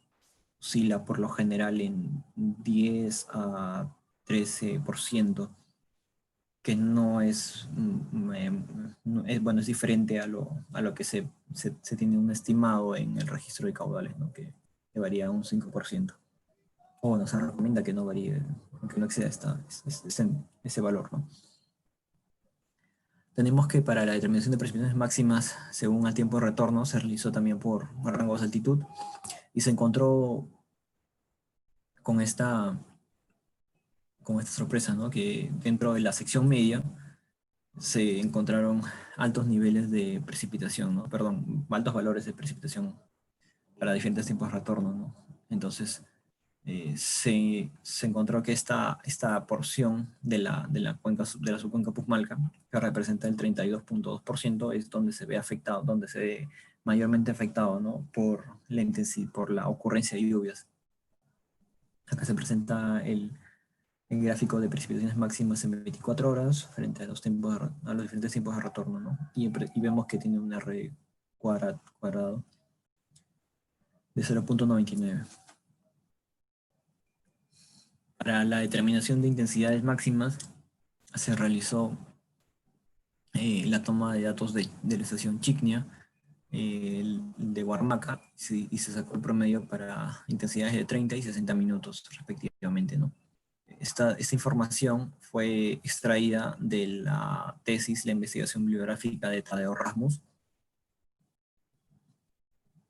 oscila por lo general en 10 a 13%, que no es, bueno, es diferente a lo que se tiene un estimado en el registro de caudales, ¿no? Que varía un 5%. O bueno, se recomienda que no varíe, que no exceda ese valor, ¿no? Tenemos que para la determinación de precipitaciones máximas, según el tiempo de retorno, se realizó también por rangos de altitud y se encontró con esta sorpresa, ¿no? Que dentro de la sección media se encontraron altos niveles de precipitación, ¿no? Perdón, altos valores de precipitación para diferentes tiempos de retorno, ¿no? Entonces, se encontró que esta porción de la subcuenca Pucmalca, que representa el 32.2%, es donde se ve afectado, donde se ve mayormente afectado, ¿no? Por la ocurrencia de lluvias. Acá se presenta el gráfico de precipitaciones máximas en 24 horas frente a los diferentes tiempos de retorno, ¿no? Y vemos que tiene un R cuadrado de 0.99. Para la determinación de intensidades máximas se realizó la toma de datos de la estación Chiknya, de Huarmaca, y se sacó el promedio para intensidades de 30 y 60 minutos respectivamente, ¿no? Esta información fue extraída de la tesis, la investigación bibliográfica de Tadeo Rasmus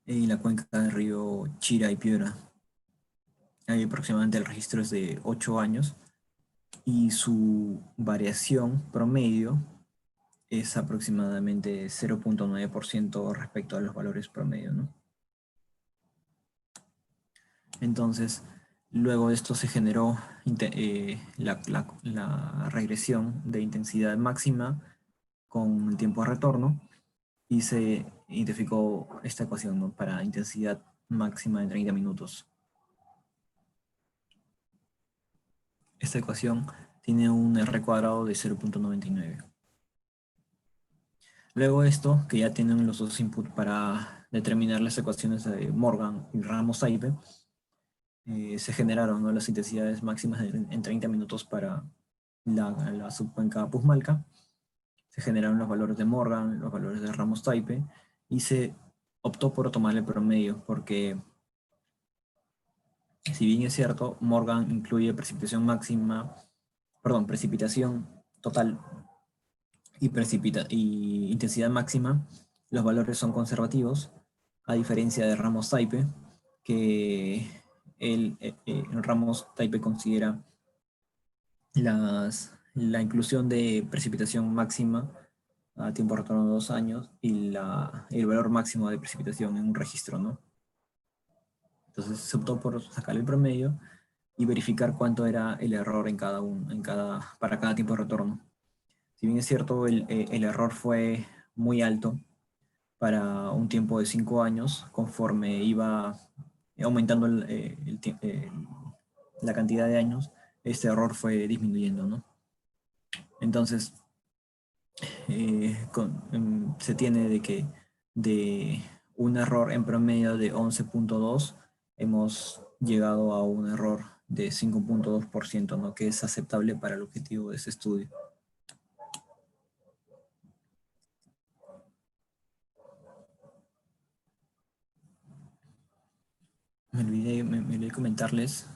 en la cuenca del río Chira y Piura. Hay aproximadamente el registro es de 8 años y su variación promedio es aproximadamente 0.9% respecto a los valores promedio, ¿no? Entonces, luego de esto se generó la regresión de intensidad máxima con el tiempo de retorno y se identificó esta ecuación, ¿no?, para intensidad máxima de 30 minutos. Esta ecuación tiene un R cuadrado de 0.99. Luego de esto, que ya tienen los dos inputs para determinar las ecuaciones de Morgan y Ramos-Saipe, se generaron, ¿no?, las intensidades máximas en 30 minutos para la subcuenca Puzmalca. Se generaron los valores de Morgan, los valores de Ramos-Taipe, y se optó por tomar el promedio, porque si bien es cierto, Morgan incluye precipitación total y intensidad máxima, los valores son conservativos, a diferencia de Ramos-Taipe, que Ramos-Taipe considera la inclusión de precipitación máxima a tiempo de retorno de 2 años y el valor máximo de precipitación en un registro, ¿no? Entonces se optó por sacar el promedio y verificar cuánto era el error para cada tiempo de retorno. Si bien es cierto, el error fue muy alto para un tiempo de 5 años, conforme iba aumentando la cantidad de años, este error fue disminuyendo, ¿no? Entonces, se tiene de que de un error en promedio de 11.2 hemos llegado a un error de 5.2%, ¿no?, que es aceptable para el objetivo de ese estudio. Me olvidé comentarles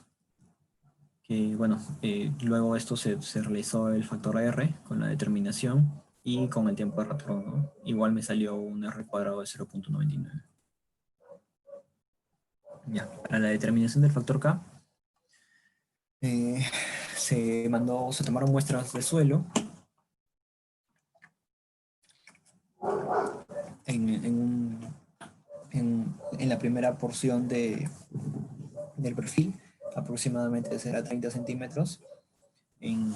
que, bueno, luego esto se realizó el factor R con la determinación y con el tiempo de retorno, ¿no? Igual me salió un R cuadrado de 0.99. Ya, para la determinación del factor K, se tomaron muestras de suelo en la primera porción del perfil, aproximadamente será 30 centímetros, en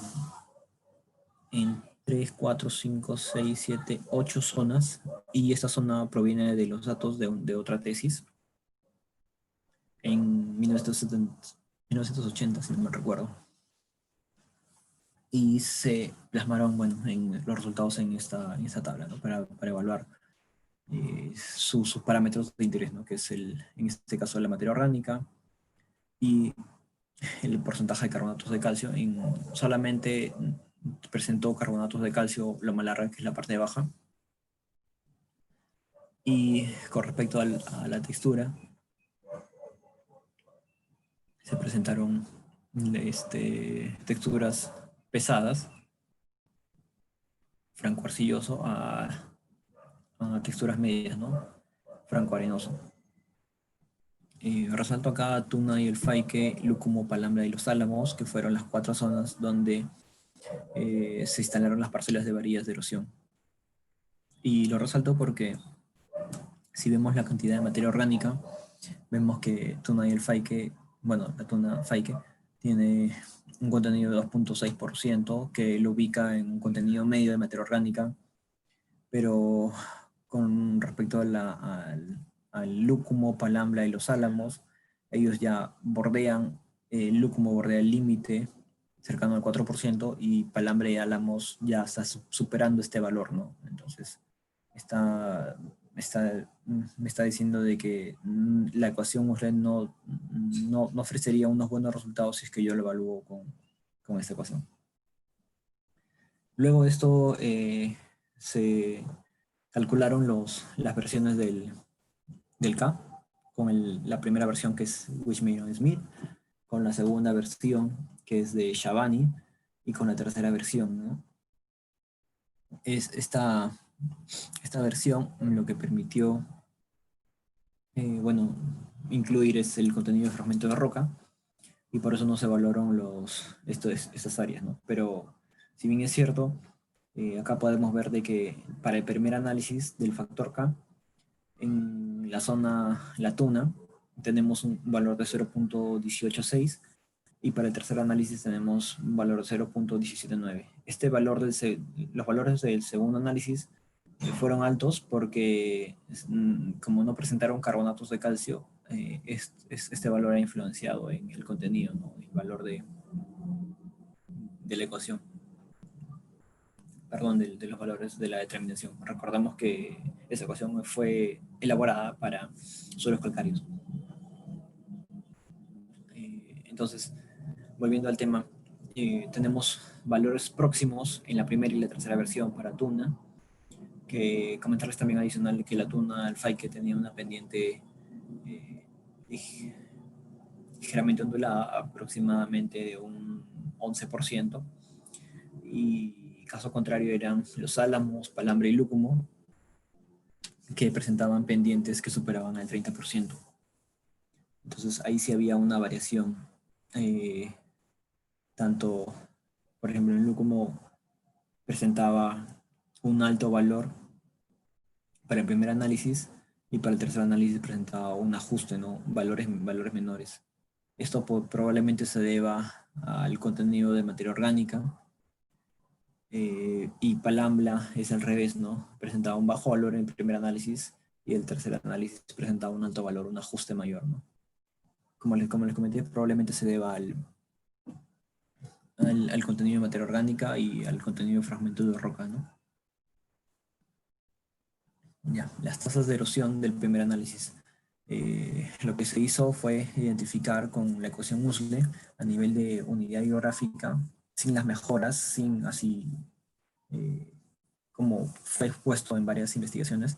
3, 4, 5, 6, 7, 8 zonas, y esta zona proviene de los datos de otra tesis en 1980, si no me recuerdo. Y se plasmaron, bueno, los resultados en esta tabla, ¿no?, para evaluar sus parámetros de interés, ¿no?, que es en este caso la materia orgánica y el porcentaje de carbonatos de calcio. Solamente presentó carbonatos de calcio loma larga, que es la parte baja. Y con respecto a la textura, se presentaron texturas pesadas, franco arcilloso, a texturas medias, ¿no?, franco arenoso. Resalto acá Tuna y el Faique, Lúcumo, Palambra y Los Álamos, que fueron las 4 zonas donde se instalaron las parcelas de varillas de erosión. Y lo resalto porque si vemos la cantidad de materia orgánica, vemos que Tuna y el Faique, bueno, la Tuna Faique, tiene un contenido de 2.6%, que lo ubica en un contenido medio de materia orgánica, pero con respecto al Lúcumo, Palambra y Los Álamos, ellos ya bordean, el Lúcumo bordea el límite cercano al 4%, y Palambre y Álamos ya está superando este valor, ¿no? Entonces, me está diciendo de que la ecuación Muslet no ofrecería unos buenos resultados si es que yo lo evalúo con esta ecuación. Luego de esto se calcularon las versiones del K, con la primera versión que es Wishmayer-Smith, con la segunda versión que es de Shabani, y con la tercera versión, ¿no? Esta versión lo que permitió, bueno, incluir es el contenido de fragmento de roca, y por eso no se evaluaron estas áreas, ¿no? Pero si bien es cierto, acá podemos ver de que para el primer análisis del factor K, en la zona La Tuna, tenemos un valor de 0.186, y para el tercer análisis tenemos un valor de 0.179. Los valores del segundo análisis fueron altos porque, como no presentaron carbonatos de calcio, este valor ha influenciado en el contenido, ¿no? El valor de la ecuación, perdón, de los valores de la determinación. Recordamos que esa ecuación fue elaborada para suelos calcáreos. Entonces, volviendo al tema, tenemos valores próximos en la primera y la tercera versión para Tuna, que comentarles también adicional que la Tuna Alfaique tenía una pendiente eh, ligeramente ondulada, aproximadamente de un 11%, y caso contrario eran los Álamos, Palambre y Lúcumo, que presentaban pendientes que superaban al 30%. Entonces ahí sí había una variación, tanto, por ejemplo, en Lúcumo presentaba un alto valor para el primer análisis, y para el tercer análisis presentaba un ajuste, ¿no? Valores menores. Esto probablemente se deba al contenido de materia orgánica, y Palambla es al revés, ¿no? Presentaba un bajo valor en el primer análisis, y el tercer análisis presentaba un alto valor, un ajuste mayor, ¿no? Como les comenté, probablemente se deba al contenido de materia orgánica y al contenido de fragmentos de roca, ¿no? Ya, las tasas de erosión del primer análisis. Lo que se hizo fue identificar con la ecuación Musle a nivel de unidad geográfica, sin las mejoras, sin así como fue expuesto en varias investigaciones,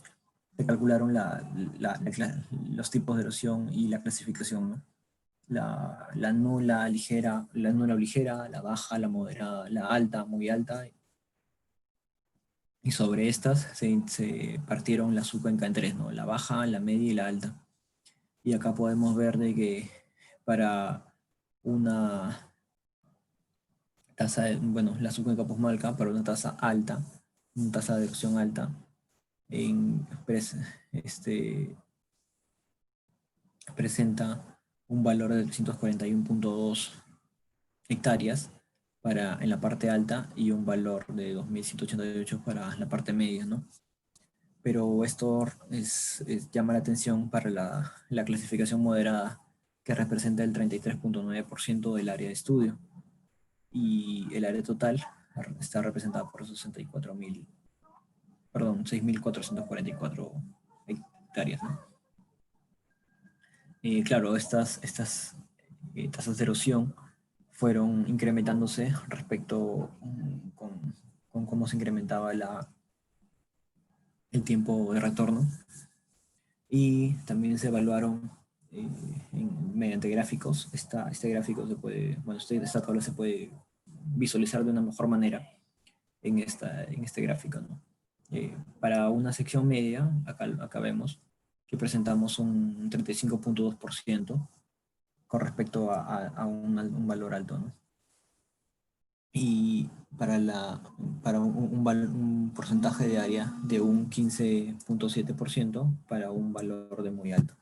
se calcularon los tipos de erosión y la clasificación, ¿no? La nula, ligera, la nula o ligera, la baja, la moderada, la alta, muy alta, y sobre estas se partieron la subcuenca en tres, ¿no? La baja, la media y la alta. Y acá podemos ver de que para una tasa, bueno, la subcuenca Posmalca, para una tasa alta, una tasa de erosión alta, en, este, presenta un valor de 341.2 hectáreas en la parte alta, y un valor de 2.188 para la parte media, ¿no? Pero esto llama la atención para la clasificación moderada, que representa el 33.9% del área de estudio, y el área total está representada por 6.444 hectáreas, ¿no? Claro, estas tasas de erosión fueron incrementándose respecto con cómo se incrementaba el tiempo de retorno, y también se evaluaron mediante gráficos. Este gráfico se puede, bueno, esta tabla se puede visualizar de una mejor manera en este gráfico, ¿no? Para una sección media, acá vemos que presentamos un 35.2% con respecto a un valor alto, ¿no? Y para un porcentaje de área de un 15.7% para un valor de muy alto.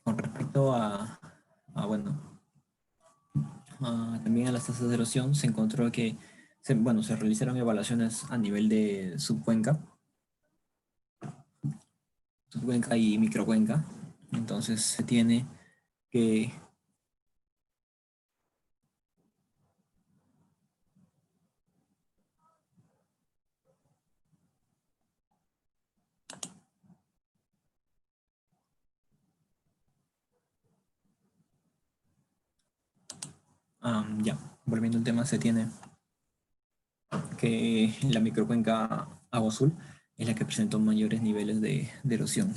Con respecto bueno, también a las tasas de erosión, se encontró que se realizaron evaluaciones a nivel de subcuenca y microcuenca. Entonces se tiene que ya, volviendo al tema, se tiene que la microcuenca Agua Azul es la que presentó mayores niveles de erosión.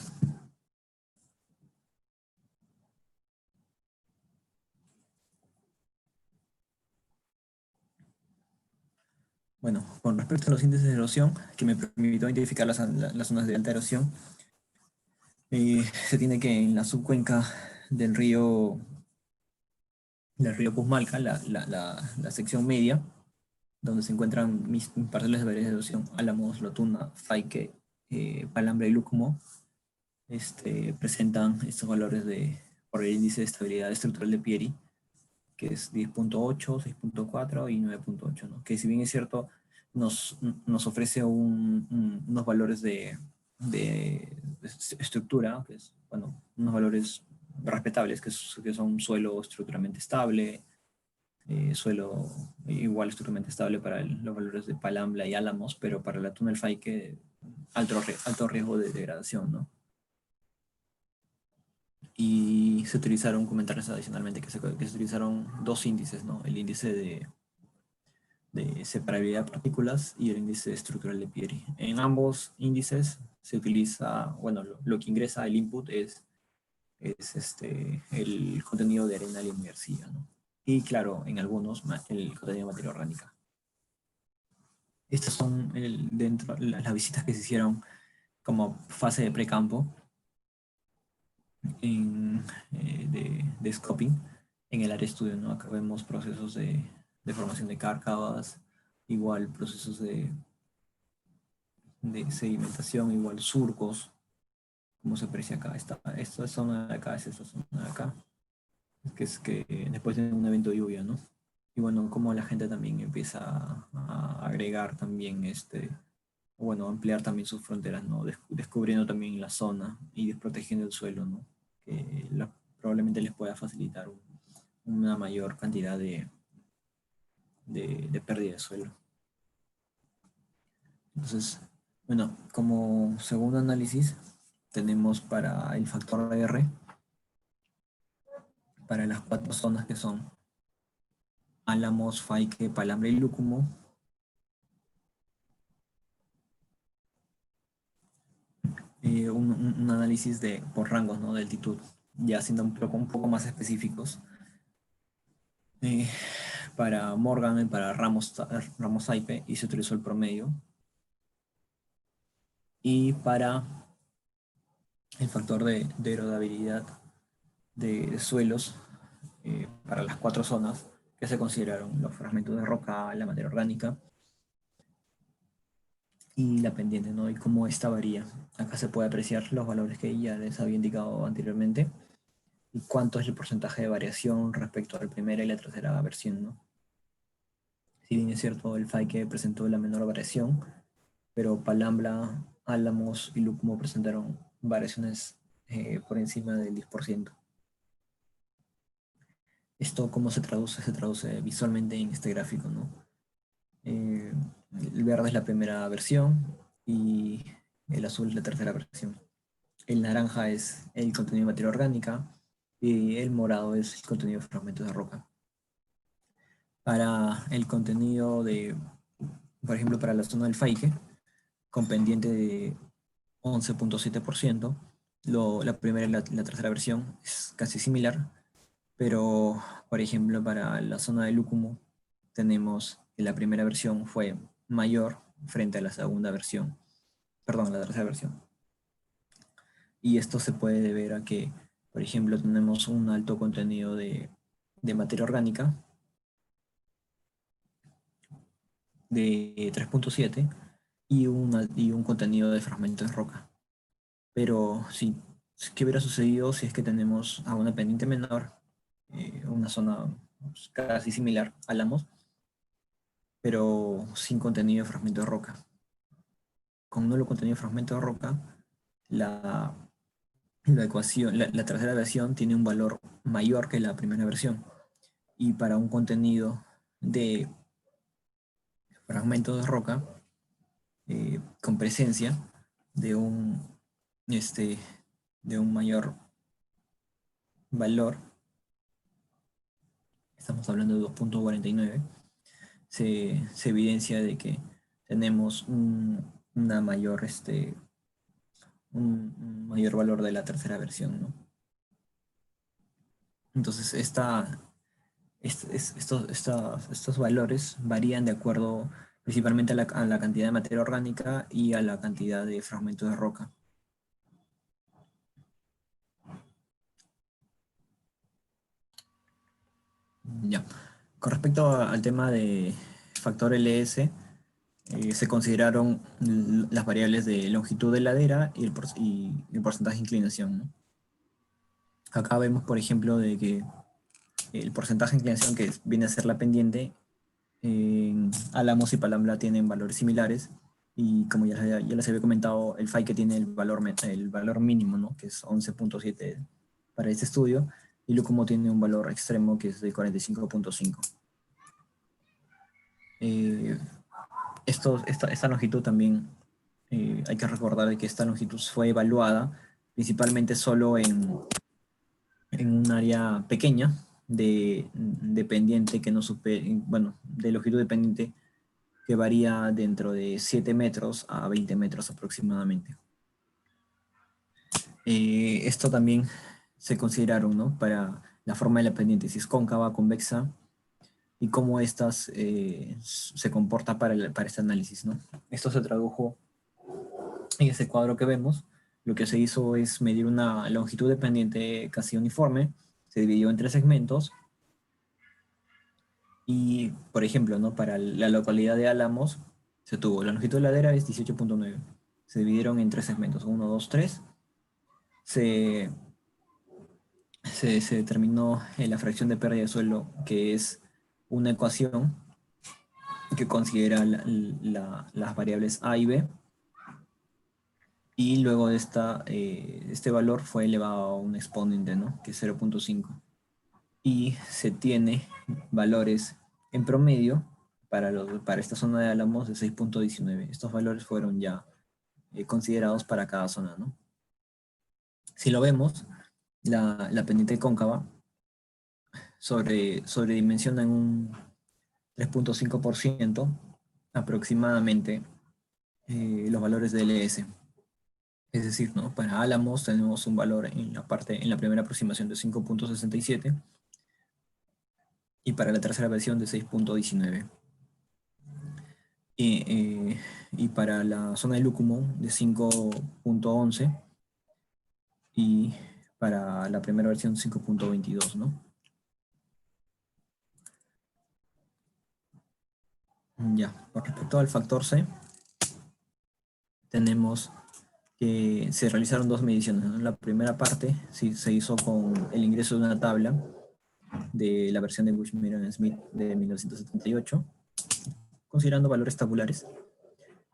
Bueno, con respecto a los índices de erosión, que me permitió identificar las zonas de alta erosión, se tiene que en la subcuenca del río Puzmalca, la sección media, donde se encuentran mis parcelas de variedad de erosión, Álamos, Lotuna, Faique, Palambra y Lúcumo, presentan estos valores por el índice de estabilidad estructural de Pieri, que es 10.8, 6.4 y 9.8, ¿no? Que si bien es cierto, nos ofrece unos valores de estructura, que es, bueno, unos valores respetables, que son suelo estructuralmente estable, suelo igual estructuralmente estable para los valores de Palambla y Álamos, pero para la túnel Faique, alto riesgo de degradación, ¿no? Y se utilizaron comentarios adicionalmente que se utilizaron dos índices, ¿no? El índice de separabilidad de partículas y el índice estructural de Pieri. En ambos índices se utiliza, bueno, lo que ingresa el input es el contenido de arenal y energía, ¿no? Y claro, en algunos el contenido de materia orgánica. Estas son las visitas que se hicieron como fase de precampo de scoping en el área de estudio, ¿no? Acá vemos procesos de formación de cárcavas, igual procesos de sedimentación, igual surcos, como se aprecia acá. Esta zona de acá es esta zona de acá, que es que después de un evento de lluvia, ¿no? Y bueno, como la gente también empieza a agregar también bueno, ampliar también sus fronteras, ¿no? Descubriendo también la zona y desprotegiendo el suelo, ¿no? Que probablemente les pueda facilitar una mayor cantidad de pérdida de suelo. Entonces, bueno, como segundo análisis, tenemos para el factor R, para las cuatro zonas que son Álamos, Faique, Palambra y Lúcumo, un análisis por rangos, ¿no? De altitud, ya siendo un poco más específicos. Eh, para Morgan y para Ramos Saipe, y se utilizó el promedio. Y para el factor de erodibilidad de suelos, para las cuatro zonas que se consideraron los fragmentos de roca, la materia orgánica y la pendiente, ¿no? Y cómo esta varía. Acá se puede apreciar los valores que ya les había indicado anteriormente y cuánto es el porcentaje de variación respecto a la primera y la tercera versión, ¿no? Si bien es cierto, el FAICE presentó la menor variación, pero Palambra, Álamos y Lúcumo presentaron variaciones por encima del 10%. Esto, ¿cómo se traduce? Se traduce visualmente en este gráfico, ¿no? El verde es la primera versión y el azul es la tercera versión. El naranja es el contenido de materia orgánica y el morado es el contenido de fragmentos de roca. Para el contenido por ejemplo, para la zona del Faique, con pendiente de 11.7%, la primera y la tercera versión es casi similar, pero, por ejemplo, para la zona de Lúcumo, tenemos que la primera versión fue mayor frente a la segunda versión, perdón, la tercera versión. Y esto se puede deber a que, por ejemplo, tenemos un alto contenido de materia orgánica de 3.7 y un contenido de fragmentos de roca. Pero ¿qué hubiera sucedido si es que tenemos a una pendiente menor, una zona casi similar a Lamos, pero sin contenido de fragmento de roca? Con nulo contenido de fragmento de roca, la la tercera versión tiene un valor mayor que la primera versión. Y para un contenido de fragmentos de roca con presencia de un, este, de un mayor valor, estamos hablando de 2.49, se evidencia de que tenemos una mayor, un mayor valor de la tercera versión, ¿no? Entonces, estos valores varían de acuerdo principalmente a la cantidad de materia orgánica y a la cantidad de fragmentos de roca. Ya. Con respecto al tema de factor LS, se consideraron las variables de longitud de ladera y el porcentaje de inclinación, ¿no? Acá vemos, por ejemplo, de que el porcentaje de inclinación que viene a ser la pendiente, Álamos y Palambla tienen valores similares, y como ya les había comentado, el FAI que tiene el valor mínimo, ¿no? Que es 11.7 para este estudio, y Lucumo tiene un valor extremo que es de 45.5. Esta longitud también, hay que recordar de que esta longitud fue evaluada principalmente solo en un área pequeña de pendiente que no supere, bueno, de longitud de pendiente que varía dentro de 7 metros a 20 metros aproximadamente. Esto también se consideraron, ¿no? Para la forma de la pendiente, si es cóncava, convexa, y cómo estas se comporta para este análisis, ¿no? Esto se tradujo en este cuadro que vemos. Lo que se hizo es medir una longitud de pendiente casi uniforme, se dividió en 3 segmentos, y, por ejemplo, ¿no? Para la localidad de Álamos, se tuvo la longitud de ladera es 18.9. Se dividieron en 3 segmentos, 1, 2, 3. Se determinó la fracción de pérdida de suelo, que es una ecuación que considera las variables A y B, y luego de este valor fue elevado a un exponente, ¿no? Que es 0.5. Y se tiene valores en promedio para esta zona de Álamos de 6.19. Estos valores fueron ya considerados para cada zona, ¿no? Si lo vemos, la pendiente cóncava sobredimensiona en un 3.5% aproximadamente los valores de LS. Es decir, ¿no? Para Álamos tenemos un valor en la primera aproximación de 5.67 y para la tercera versión de 6.19. Y para la zona de Lúcumo de 5.11 y para la primera versión 5.22, ¿no? Ya, con respecto al factor C, tenemos que se realizaron 2 mediciones, ¿no? La primera parte sí, se hizo con el ingreso de una tabla de la versión de Bushmiran-Smith de 1978, considerando valores tabulares.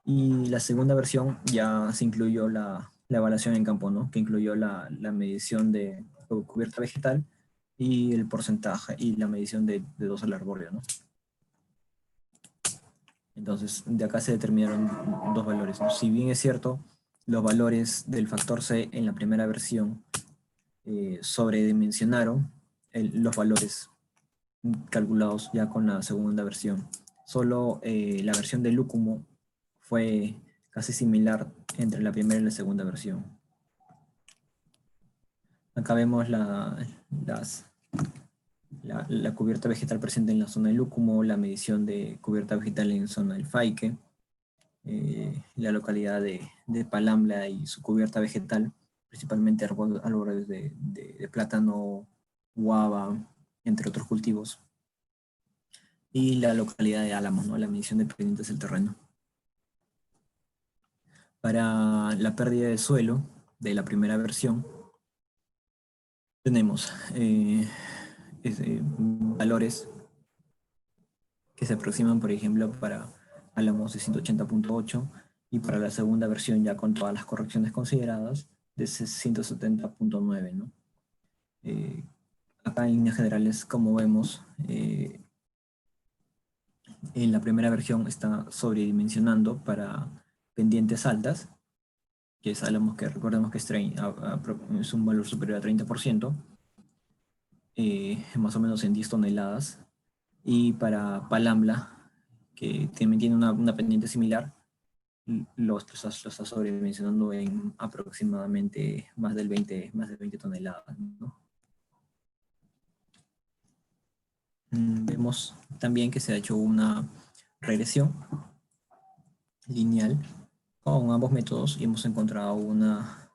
Y la segunda versión ya se incluyó la evaluación en campo, ¿no? Que incluyó la medición de cubierta vegetal y el porcentaje y la medición de dosel arbóreo, ¿no? Entonces, de acá se determinaron 2 valores, ¿no? Si bien es cierto, los valores del factor C en la primera versión sobredimensionaron los valores calculados ya con la segunda versión. Solo la versión de Lúcumo fue casi similar entre la primera y la segunda versión. Acá vemos la cubierta vegetal presente en la zona de Lúcumo, la medición de cubierta vegetal en zona del Faique, la localidad de Palambla y su cubierta vegetal, principalmente árboles de plátano, guava, entre otros cultivos, y la localidad de Álamos, ¿no? La medición de pendientes del terreno. Para la pérdida de suelo de la primera versión, tenemos valores que se aproximan, por ejemplo, para Álamos de 180.8, y para la segunda versión, ya con todas las correcciones consideradas, de 170.9, ¿no? Acá en líneas generales, como vemos, en la primera versión está sobredimensionando para pendientes altas, que sabemos que recordemos que es un valor superior a 30%, más o menos en 10 toneladas. Y para Palambla, que también tiene una pendiente similar, lo está sobredimensionando en aproximadamente más de 20 toneladas, ¿no? Vemos también que se ha hecho una regresión lineal con ambos métodos y hemos encontrado una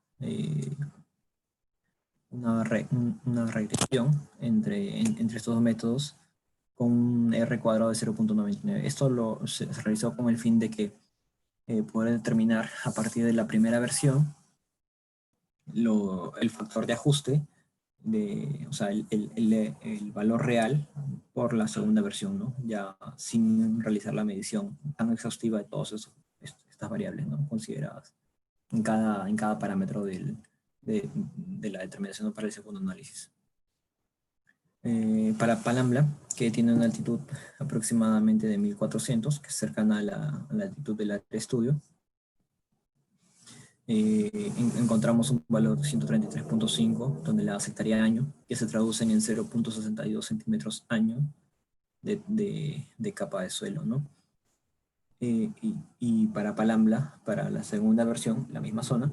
regresión entre estos dos métodos con un R cuadrado de 0.99. Esto se realizó con el fin de que poder determinar a partir de la primera versión el factor de ajuste, o sea, el valor real por la segunda versión, ¿no? Ya sin realizar la medición tan exhaustiva de todas estas variables, ¿no? Consideradas en cada parámetro de la determinación para el segundo análisis. Para Palambla, que tiene una altitud aproximadamente de 1400, que es cercana a la altitud del área de estudio, encontramos un valor de 133.5 toneladas hectárea año, que se traducen en 0.62 centímetros año de capa de suelo, ¿no? Y para Palambla, para la segunda versión, la misma zona,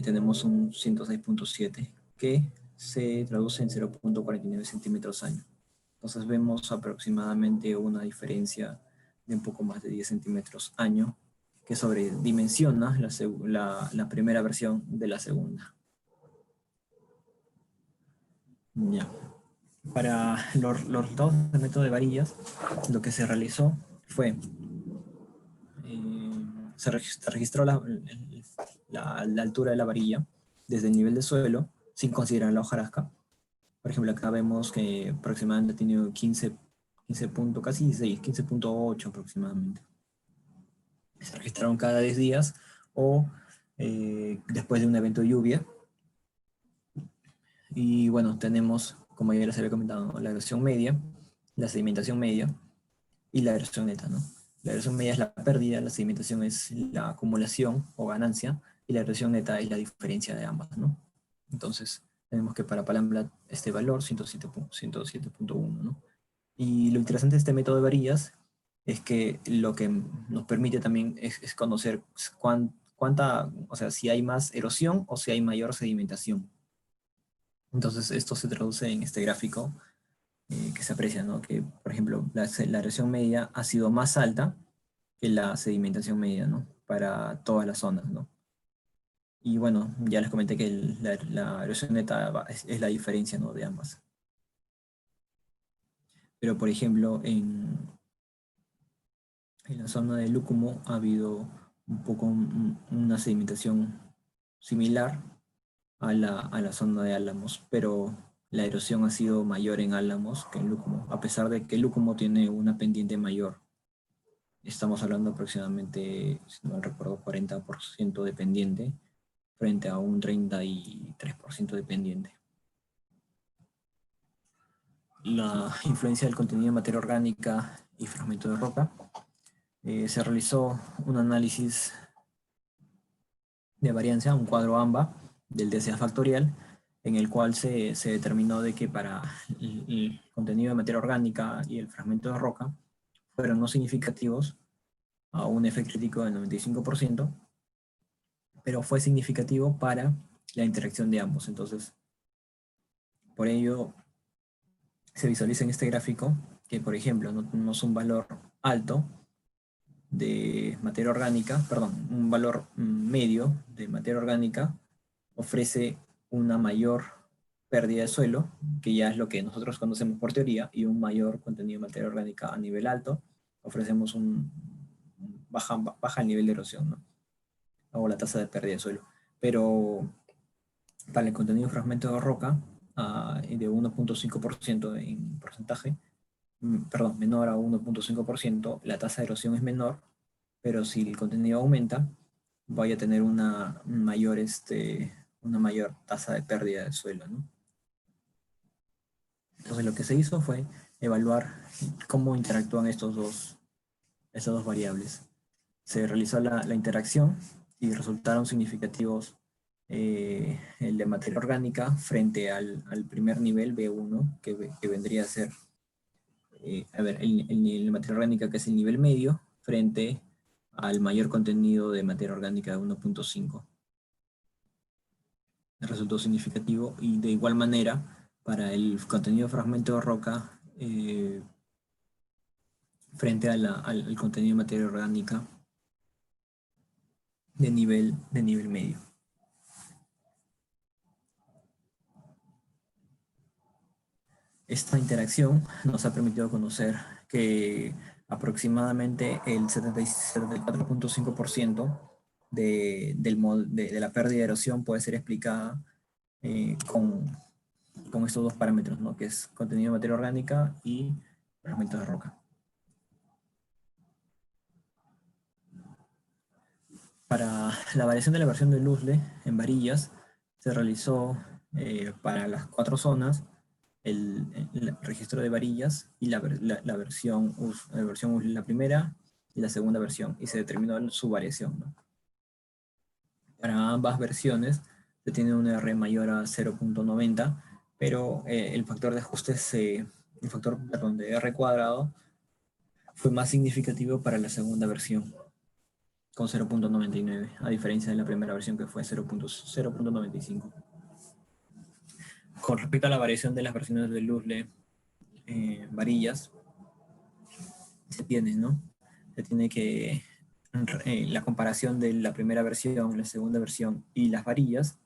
tenemos un 106.7, que se traduce en 0.49 centímetros año. Entonces vemos aproximadamente una diferencia de un poco más de 10 centímetros año, que sobredimensiona la primera versión de la segunda. Ya. Para los resultados del método de varillas, lo que se realizó fue, se registró la altura de la varilla desde el nivel de suelo, sin considerar la hojarasca. Por ejemplo, acá vemos que aproximadamente ha tenido 15 puntos, casi 16, 15.8 aproximadamente. Se registraron cada 10 días o después de un evento de lluvia. Y bueno, tenemos, como ya les había comentado, ¿no? La erosión media, la sedimentación media y la erosión neta, ¿no? La erosión media es la pérdida, la sedimentación es la acumulación o ganancia, y la erosión neta es la diferencia de ambas, ¿no? Entonces, tenemos que para Palambla este valor, 107.1, ¿no? Y lo interesante de este método de varillas es que lo que nos permite también es conocer cuánta, o sea, si hay más erosión o si hay mayor sedimentación. Entonces, esto se traduce en este gráfico que se aprecia, ¿no? Que, por ejemplo, la erosión media ha sido más alta que la sedimentación media, ¿no? Para todas las zonas, ¿no? Y bueno, ya les comenté que la erosión neta es la diferencia, ¿no? De ambas. Pero, por ejemplo, en la zona de Lúcumo ha habido un poco una sedimentación similar a la zona de Álamos, pero la erosión ha sido mayor en Álamos que en Lúcumo, a pesar de que Lúcumo tiene una pendiente mayor. Estamos hablando aproximadamente, si no recuerdo, 40% de pendiente frente a un 33% de pendiente. La influencia del contenido de materia orgánica y fragmento de roca. Se realizó un análisis de varianza, un cuadro AMBA del DCA factorial, en el cual se determinó de que para el contenido de materia orgánica y el fragmento de roca fueron no significativos a un F crítico del 95%, pero fue significativo para la interacción de ambos. Entonces, por ello, se visualiza en este gráfico que, por ejemplo, no tenemos un valor alto de materia orgánica, perdón, un valor medio de materia orgánica ofrece una mayor pérdida de suelo, que ya es lo que nosotros conocemos por teoría, y un mayor contenido de materia orgánica a nivel alto, ofrecemos baja el nivel de erosión, ¿no? O la tasa de pérdida de suelo. Pero para el contenido de fragmento de roca, de 1.5% en porcentaje, perdón, menor a 1.5%, la tasa de erosión es menor, pero si el contenido aumenta, vaya a tener una mayor una mayor tasa de pérdida de suelo, ¿no? Entonces lo que se hizo fue evaluar cómo interactúan estas dos variables. Se realizó la interacción y resultaron significativos el de materia orgánica frente al primer nivel B1, que vendría a ser, el nivel de materia orgánica, que es el nivel medio, frente al mayor contenido de materia orgánica de 1.5. Resultó significativo, y de igual manera para el contenido de fragmento de roca frente al contenido de materia orgánica de nivel medio. Esta interacción nos ha permitido conocer que aproximadamente el 74.5% de la pérdida de erosión puede ser explicada con estos dos parámetros, ¿no? Que es contenido de materia orgánica y fragmentos de roca. Para la variación de la versión de Lussle en varillas, se realizó para las 4 zonas el registro de varillas y la versión la primera y la segunda versión, y se determinó su variación, ¿no? Para ambas versiones se tiene un R mayor a 0.90, pero el factor de ajuste, el factor, perdón, de R cuadrado fue más significativo para la segunda versión, con 0.99, a diferencia de la primera versión, que fue 0.95. Con respecto a la variación de las versiones de Lussle varillas, se tiene, ¿no? Se tiene que la comparación de la primera versión, la segunda versión y las varillas,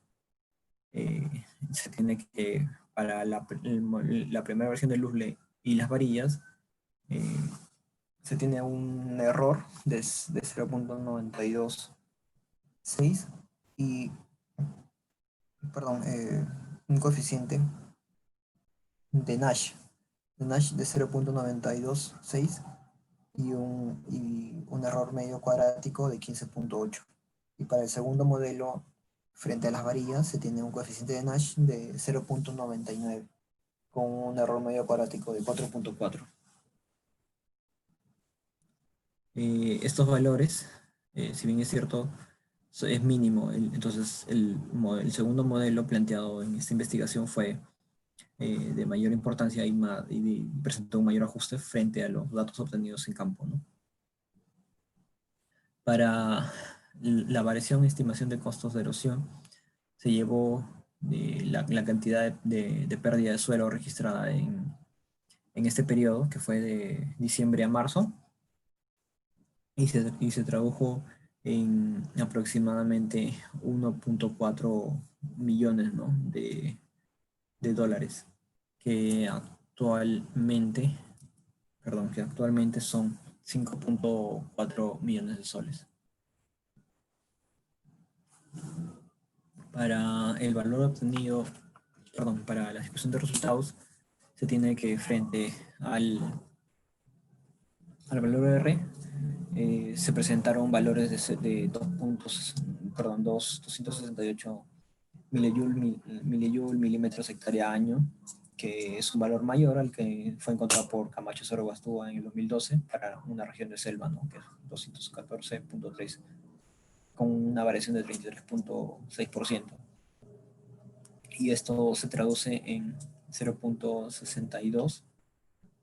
se tiene que, para la primera versión de Lussle y las varillas, eh, se tiene un error de 0.926 y, perdón, un coeficiente de Nash de 0.926 y un error medio cuadrático de 15.8. Y para el segundo modelo, frente a las varillas, se tiene un coeficiente de Nash de 0.99 con un error medio cuadrático de 4.4. Estos valores, si bien es cierto, es mínimo. Entonces, el segundo modelo planteado en esta investigación fue de mayor importancia y presentó un mayor ajuste frente a los datos obtenidos en campo, ¿no? Para la variación y estimación de costos de erosión, se llevó la cantidad de pérdida de suelo registrada en este periodo, que fue de diciembre a marzo, y se tradujo en aproximadamente 1.4 millones, ¿no? de dólares, que actualmente, que actualmente son 5.4 millones de soles. Para el valor obtenido, para la discusión de resultados, se tiene que, frente al valor R, se presentaron valores de 268 milijoule milímetros hectárea año, que es un valor mayor al que fue encontrado por Camacho Zorobastúa en el 2012 para una región de selva, ¿no? Que es 214.3, con una variación de 33.6%. Y esto se traduce en 0.62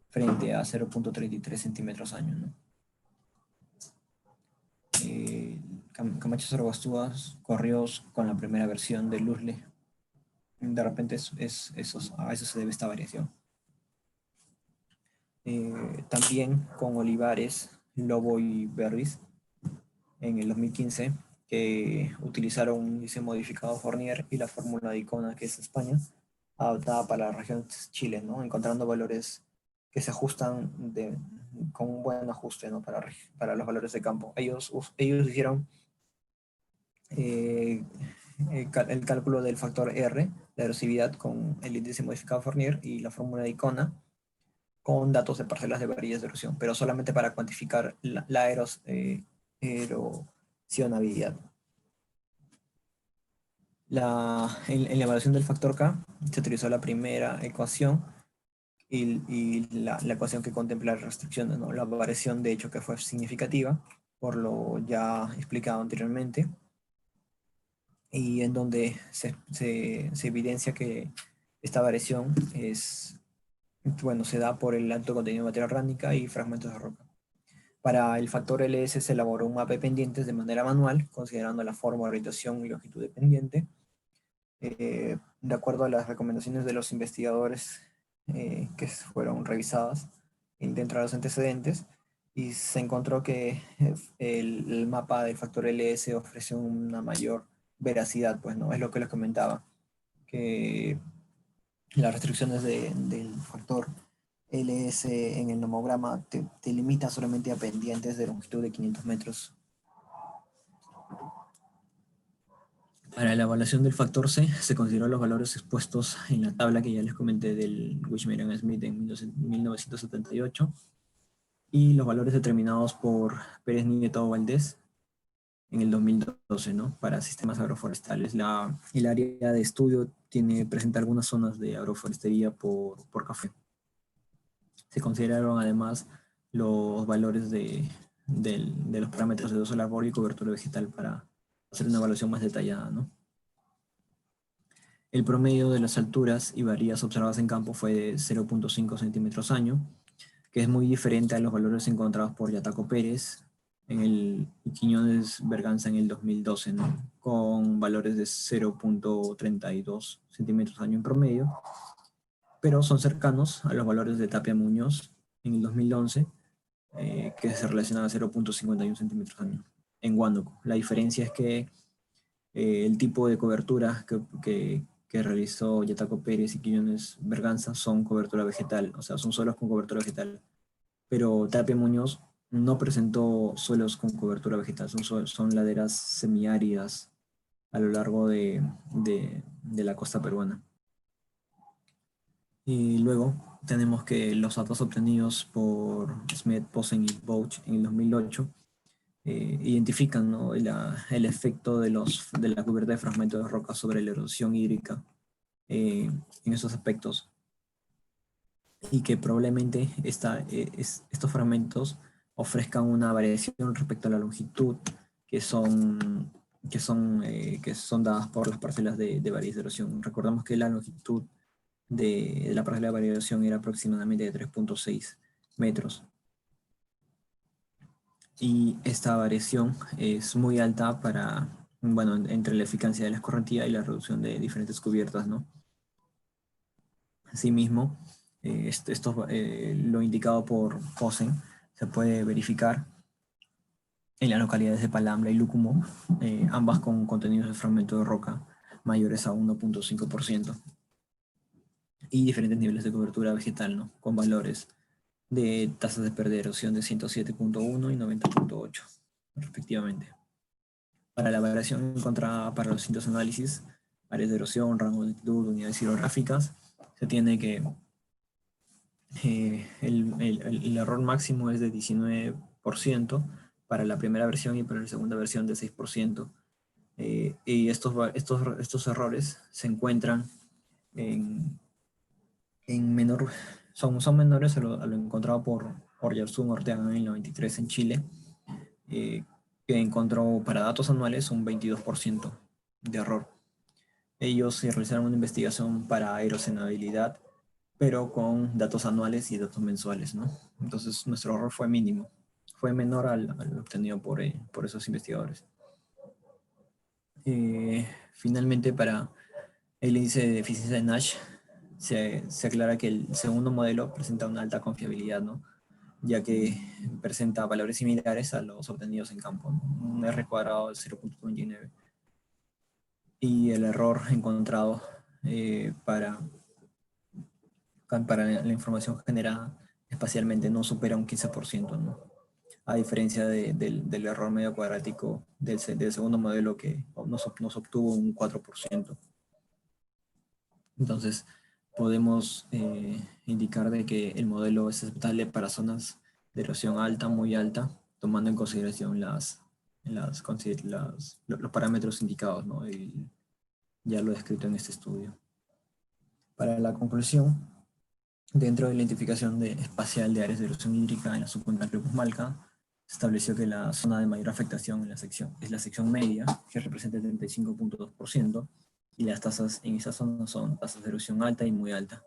frente a 0.33 centímetros año, ¿no? Camacho Zorobastúa corrió con la primera versión de Lussle. De repente a eso se debe esta variación. También con Olivares, Lobo y Berbis en el 2015, que utilizaron un índice modificado Fournier y la fórmula de Icona, que es España, adaptada para la región Chile, ¿no? Encontrando valores que se ajustan con un buen ajuste, ¿no? Para los valores de campo. Ellos hicieron el cálculo del factor R, la erosividad, con el índice modificado Fournier y la fórmula de Icona, con datos de parcelas de varillas de erosión, pero solamente para cuantificar la erosionabilidad. En la evaluación del factor K se utilizó la primera ecuación y la ecuación que contempla las restricciones, ¿no? La variación de hecho que fue significativa, por lo ya explicado anteriormente, y en donde se evidencia que esta variación bueno, se da por el alto contenido de materia orgánica y fragmentos de roca. Para el factor LS se elaboró un mapa de pendientes de manera manual, considerando la forma, orientación y longitud de pendiente, de acuerdo a las recomendaciones de los investigadores que fueron revisadas dentro de los antecedentes, y se encontró que el mapa del factor LS ofrece una mayor veracidad, pues no, es lo que les comentaba, que las restricciones del factor LS en el nomograma te limita solamente a pendientes de longitud de 500 metros. Para la evaluación del factor C, se consideró los valores expuestos en la tabla que ya les comenté del Wishmeyer-Smith en 1978 y los valores determinados por Pérez Nieto Valdés en el 2012, ¿no? Para sistemas agroforestales. El área de estudio presenta algunas zonas de agroforestería por café. Se consideraron además los valores de los parámetros de uso arbóreo y cobertura vegetal para hacer una evaluación más detallada, ¿no? El promedio de las alturas y varías observadas en campo fue de 0.5 centímetros año, que es muy diferente a los valores encontrados por Yataco Pérez y Quiñones Berganza en el 2012, ¿no? Con valores de 0.32 centímetros año en promedio, pero son cercanos a los valores de Tapia Muñoz en el 2011, que se relaciona a 0.51 centímetros año en Huánuco. La diferencia es que el tipo de cobertura que realizó Yataco Pérez y Quiñones Berganza son cobertura vegetal, o sea, son suelos con cobertura vegetal. Pero Tapia Muñoz no presentó suelos con cobertura vegetal, son laderas semiáridas a lo largo de la costa peruana. Y luego tenemos que los datos obtenidos por Smet, Posen y Bouch en el 2008 identifican, ¿no?, el efecto de la cubierta de fragmentos de roca sobre la erosión hídrica en esos aspectos, y que probablemente estos fragmentos ofrezcan una variación respecto a la longitud que son, que son dadas por las parcelas de variación de erosión. Recordamos que la longitud de la parcela de variación era aproximadamente de 3.6 metros. Y esta variación es muy alta bueno, entre la eficacia de la escorrentía y la reducción de diferentes cubiertas, ¿no? Asimismo, lo indicado por Posen se puede verificar en las localidades de Palambla y Lúcumo, ambas con contenidos de fragmento de roca mayores a 1.5% y diferentes niveles de cobertura vegetal, ¿no?, con valores de tasas de pérdida de erosión de 107.1 y 90.8 respectivamente. Para la variación encontrada para los distintos análisis, áreas de erosión, rango de altitud, unidades hidrográficas, se tiene que el error máximo es de 19% para la primera versión y para la segunda versión de 6%. Y estos errores se encuentran en menor, son menores a lo encontrado por Oyarzún Ortega en el 93 en Chile, que encontró para datos anuales un 22% de error. Ellos realizaron una investigación para erosionabilidad, pero con datos anuales y datos mensuales, ¿no? Entonces nuestro error fue mínimo, fue menor al obtenido por esos investigadores. Finalmente, para el índice de eficiencia de Nash, se aclara que el segundo modelo presenta una alta confiabilidad, ¿no?, ya que presenta valores similares a los obtenidos en campo, ¿no?, un R cuadrado de 0.29. Y el error encontrado para la información generada espacialmente no supera un 15%, ¿no?, a diferencia del error medio cuadrático del segundo modelo, que nos obtuvo un 4%. Entonces, podemos indicar de que el modelo es aceptable para zonas de erosión alta, muy alta, tomando en consideración los parámetros indicados, ¿no?, ya lo he descrito en este estudio. Para la conclusión, dentro de la identificación espacial de áreas de erosión hídrica en la subcuenca del río Puzmalca, se estableció que la zona de mayor afectación en la sección es la sección media, que representa el 35.2%, y las tasas en esa zona son tasas de erosión alta y muy alta,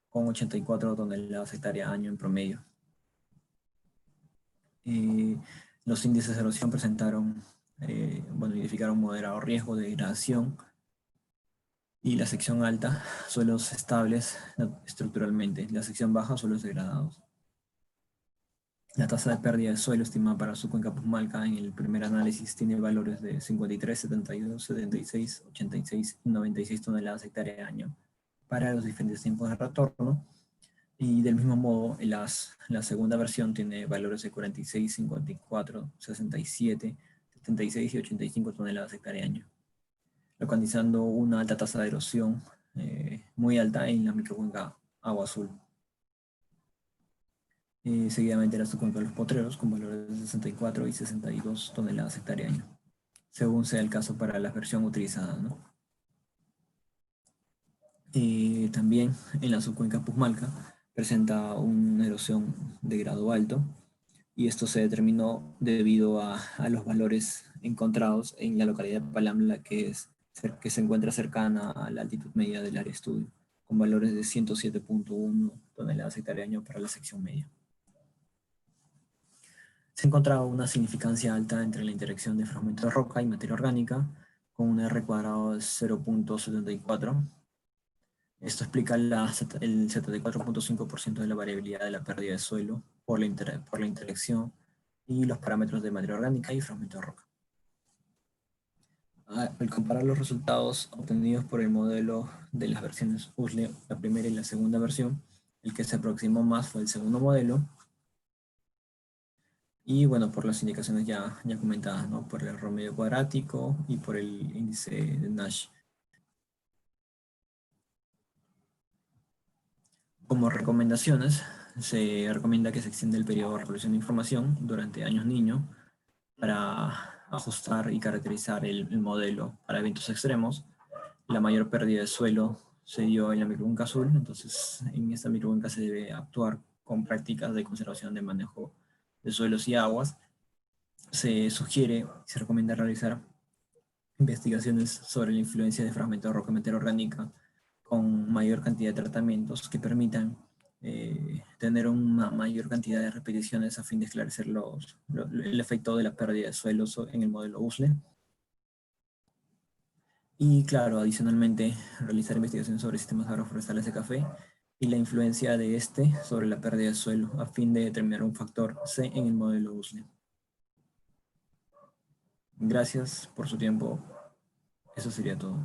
con 84 toneladas hectárea año en promedio. Los índices de erosión presentaron, identificaron moderado riesgo de degradación, y la sección alta, suelos estables estructuralmente, la sección baja, suelos degradados. La tasa de pérdida de suelo estimada para su cuenca Puzmalca en el primer análisis tiene valores de 53, 72, 76, 86 y 96 toneladas hectárea año para los diferentes tiempos de retorno. Y del mismo modo, la segunda versión tiene valores de 46, 54, 67, 76 y 85 toneladas hectárea año, localizando una alta tasa de erosión muy alta en la microcuenca Agua Azul. Seguidamente la subcuenca de los Potreros, con valores de 64 y 62 toneladas hectárea año, según sea el caso para la versión utilizada, ¿no? También en la subcuenca Puzmalca presenta una erosión de grado alto, y esto se determinó debido a los valores encontrados en la localidad de Palambla, que se encuentra cercana a la altitud media del área de estudio, con valores de 107.1 toneladas hectárea año para la sección media. Se encontraba una significancia alta entre la interacción de fragmentos de roca y materia orgánica, con un R cuadrado de 0.74. Esto explica el 74.5% de la variabilidad de la pérdida de suelo por la interacción y los parámetros de materia orgánica y fragmentos de roca. Al comparar los resultados obtenidos por el modelo de las versiones USLE, la primera y la segunda versión, el que se aproximó más fue el segundo modelo. Y bueno, por las indicaciones ya comentadas, ¿no? Por el error medio cuadrático y por el índice de Nash. Como recomendaciones, se recomienda que se extienda el periodo de recolección de información durante años niño para ajustar y caracterizar el modelo para eventos extremos. La mayor pérdida de suelo se dio en la microcuenca azul, entonces en esta microcuenca se debe actuar con prácticas de conservación de manejo de suelos y aguas. Se sugiere, se recomienda realizar investigaciones sobre la influencia de fragmentos de roca y materia orgánica con mayor cantidad de tratamientos que permitan tener una mayor cantidad de repeticiones a fin de esclarecer el efecto de la pérdida de suelos en el modelo USLE. Y claro, adicionalmente, realizar investigaciones sobre sistemas agroforestales de café y la influencia de este sobre la pérdida de suelo a fin de determinar un factor C en el modelo USLE. Gracias por su tiempo. Eso sería todo.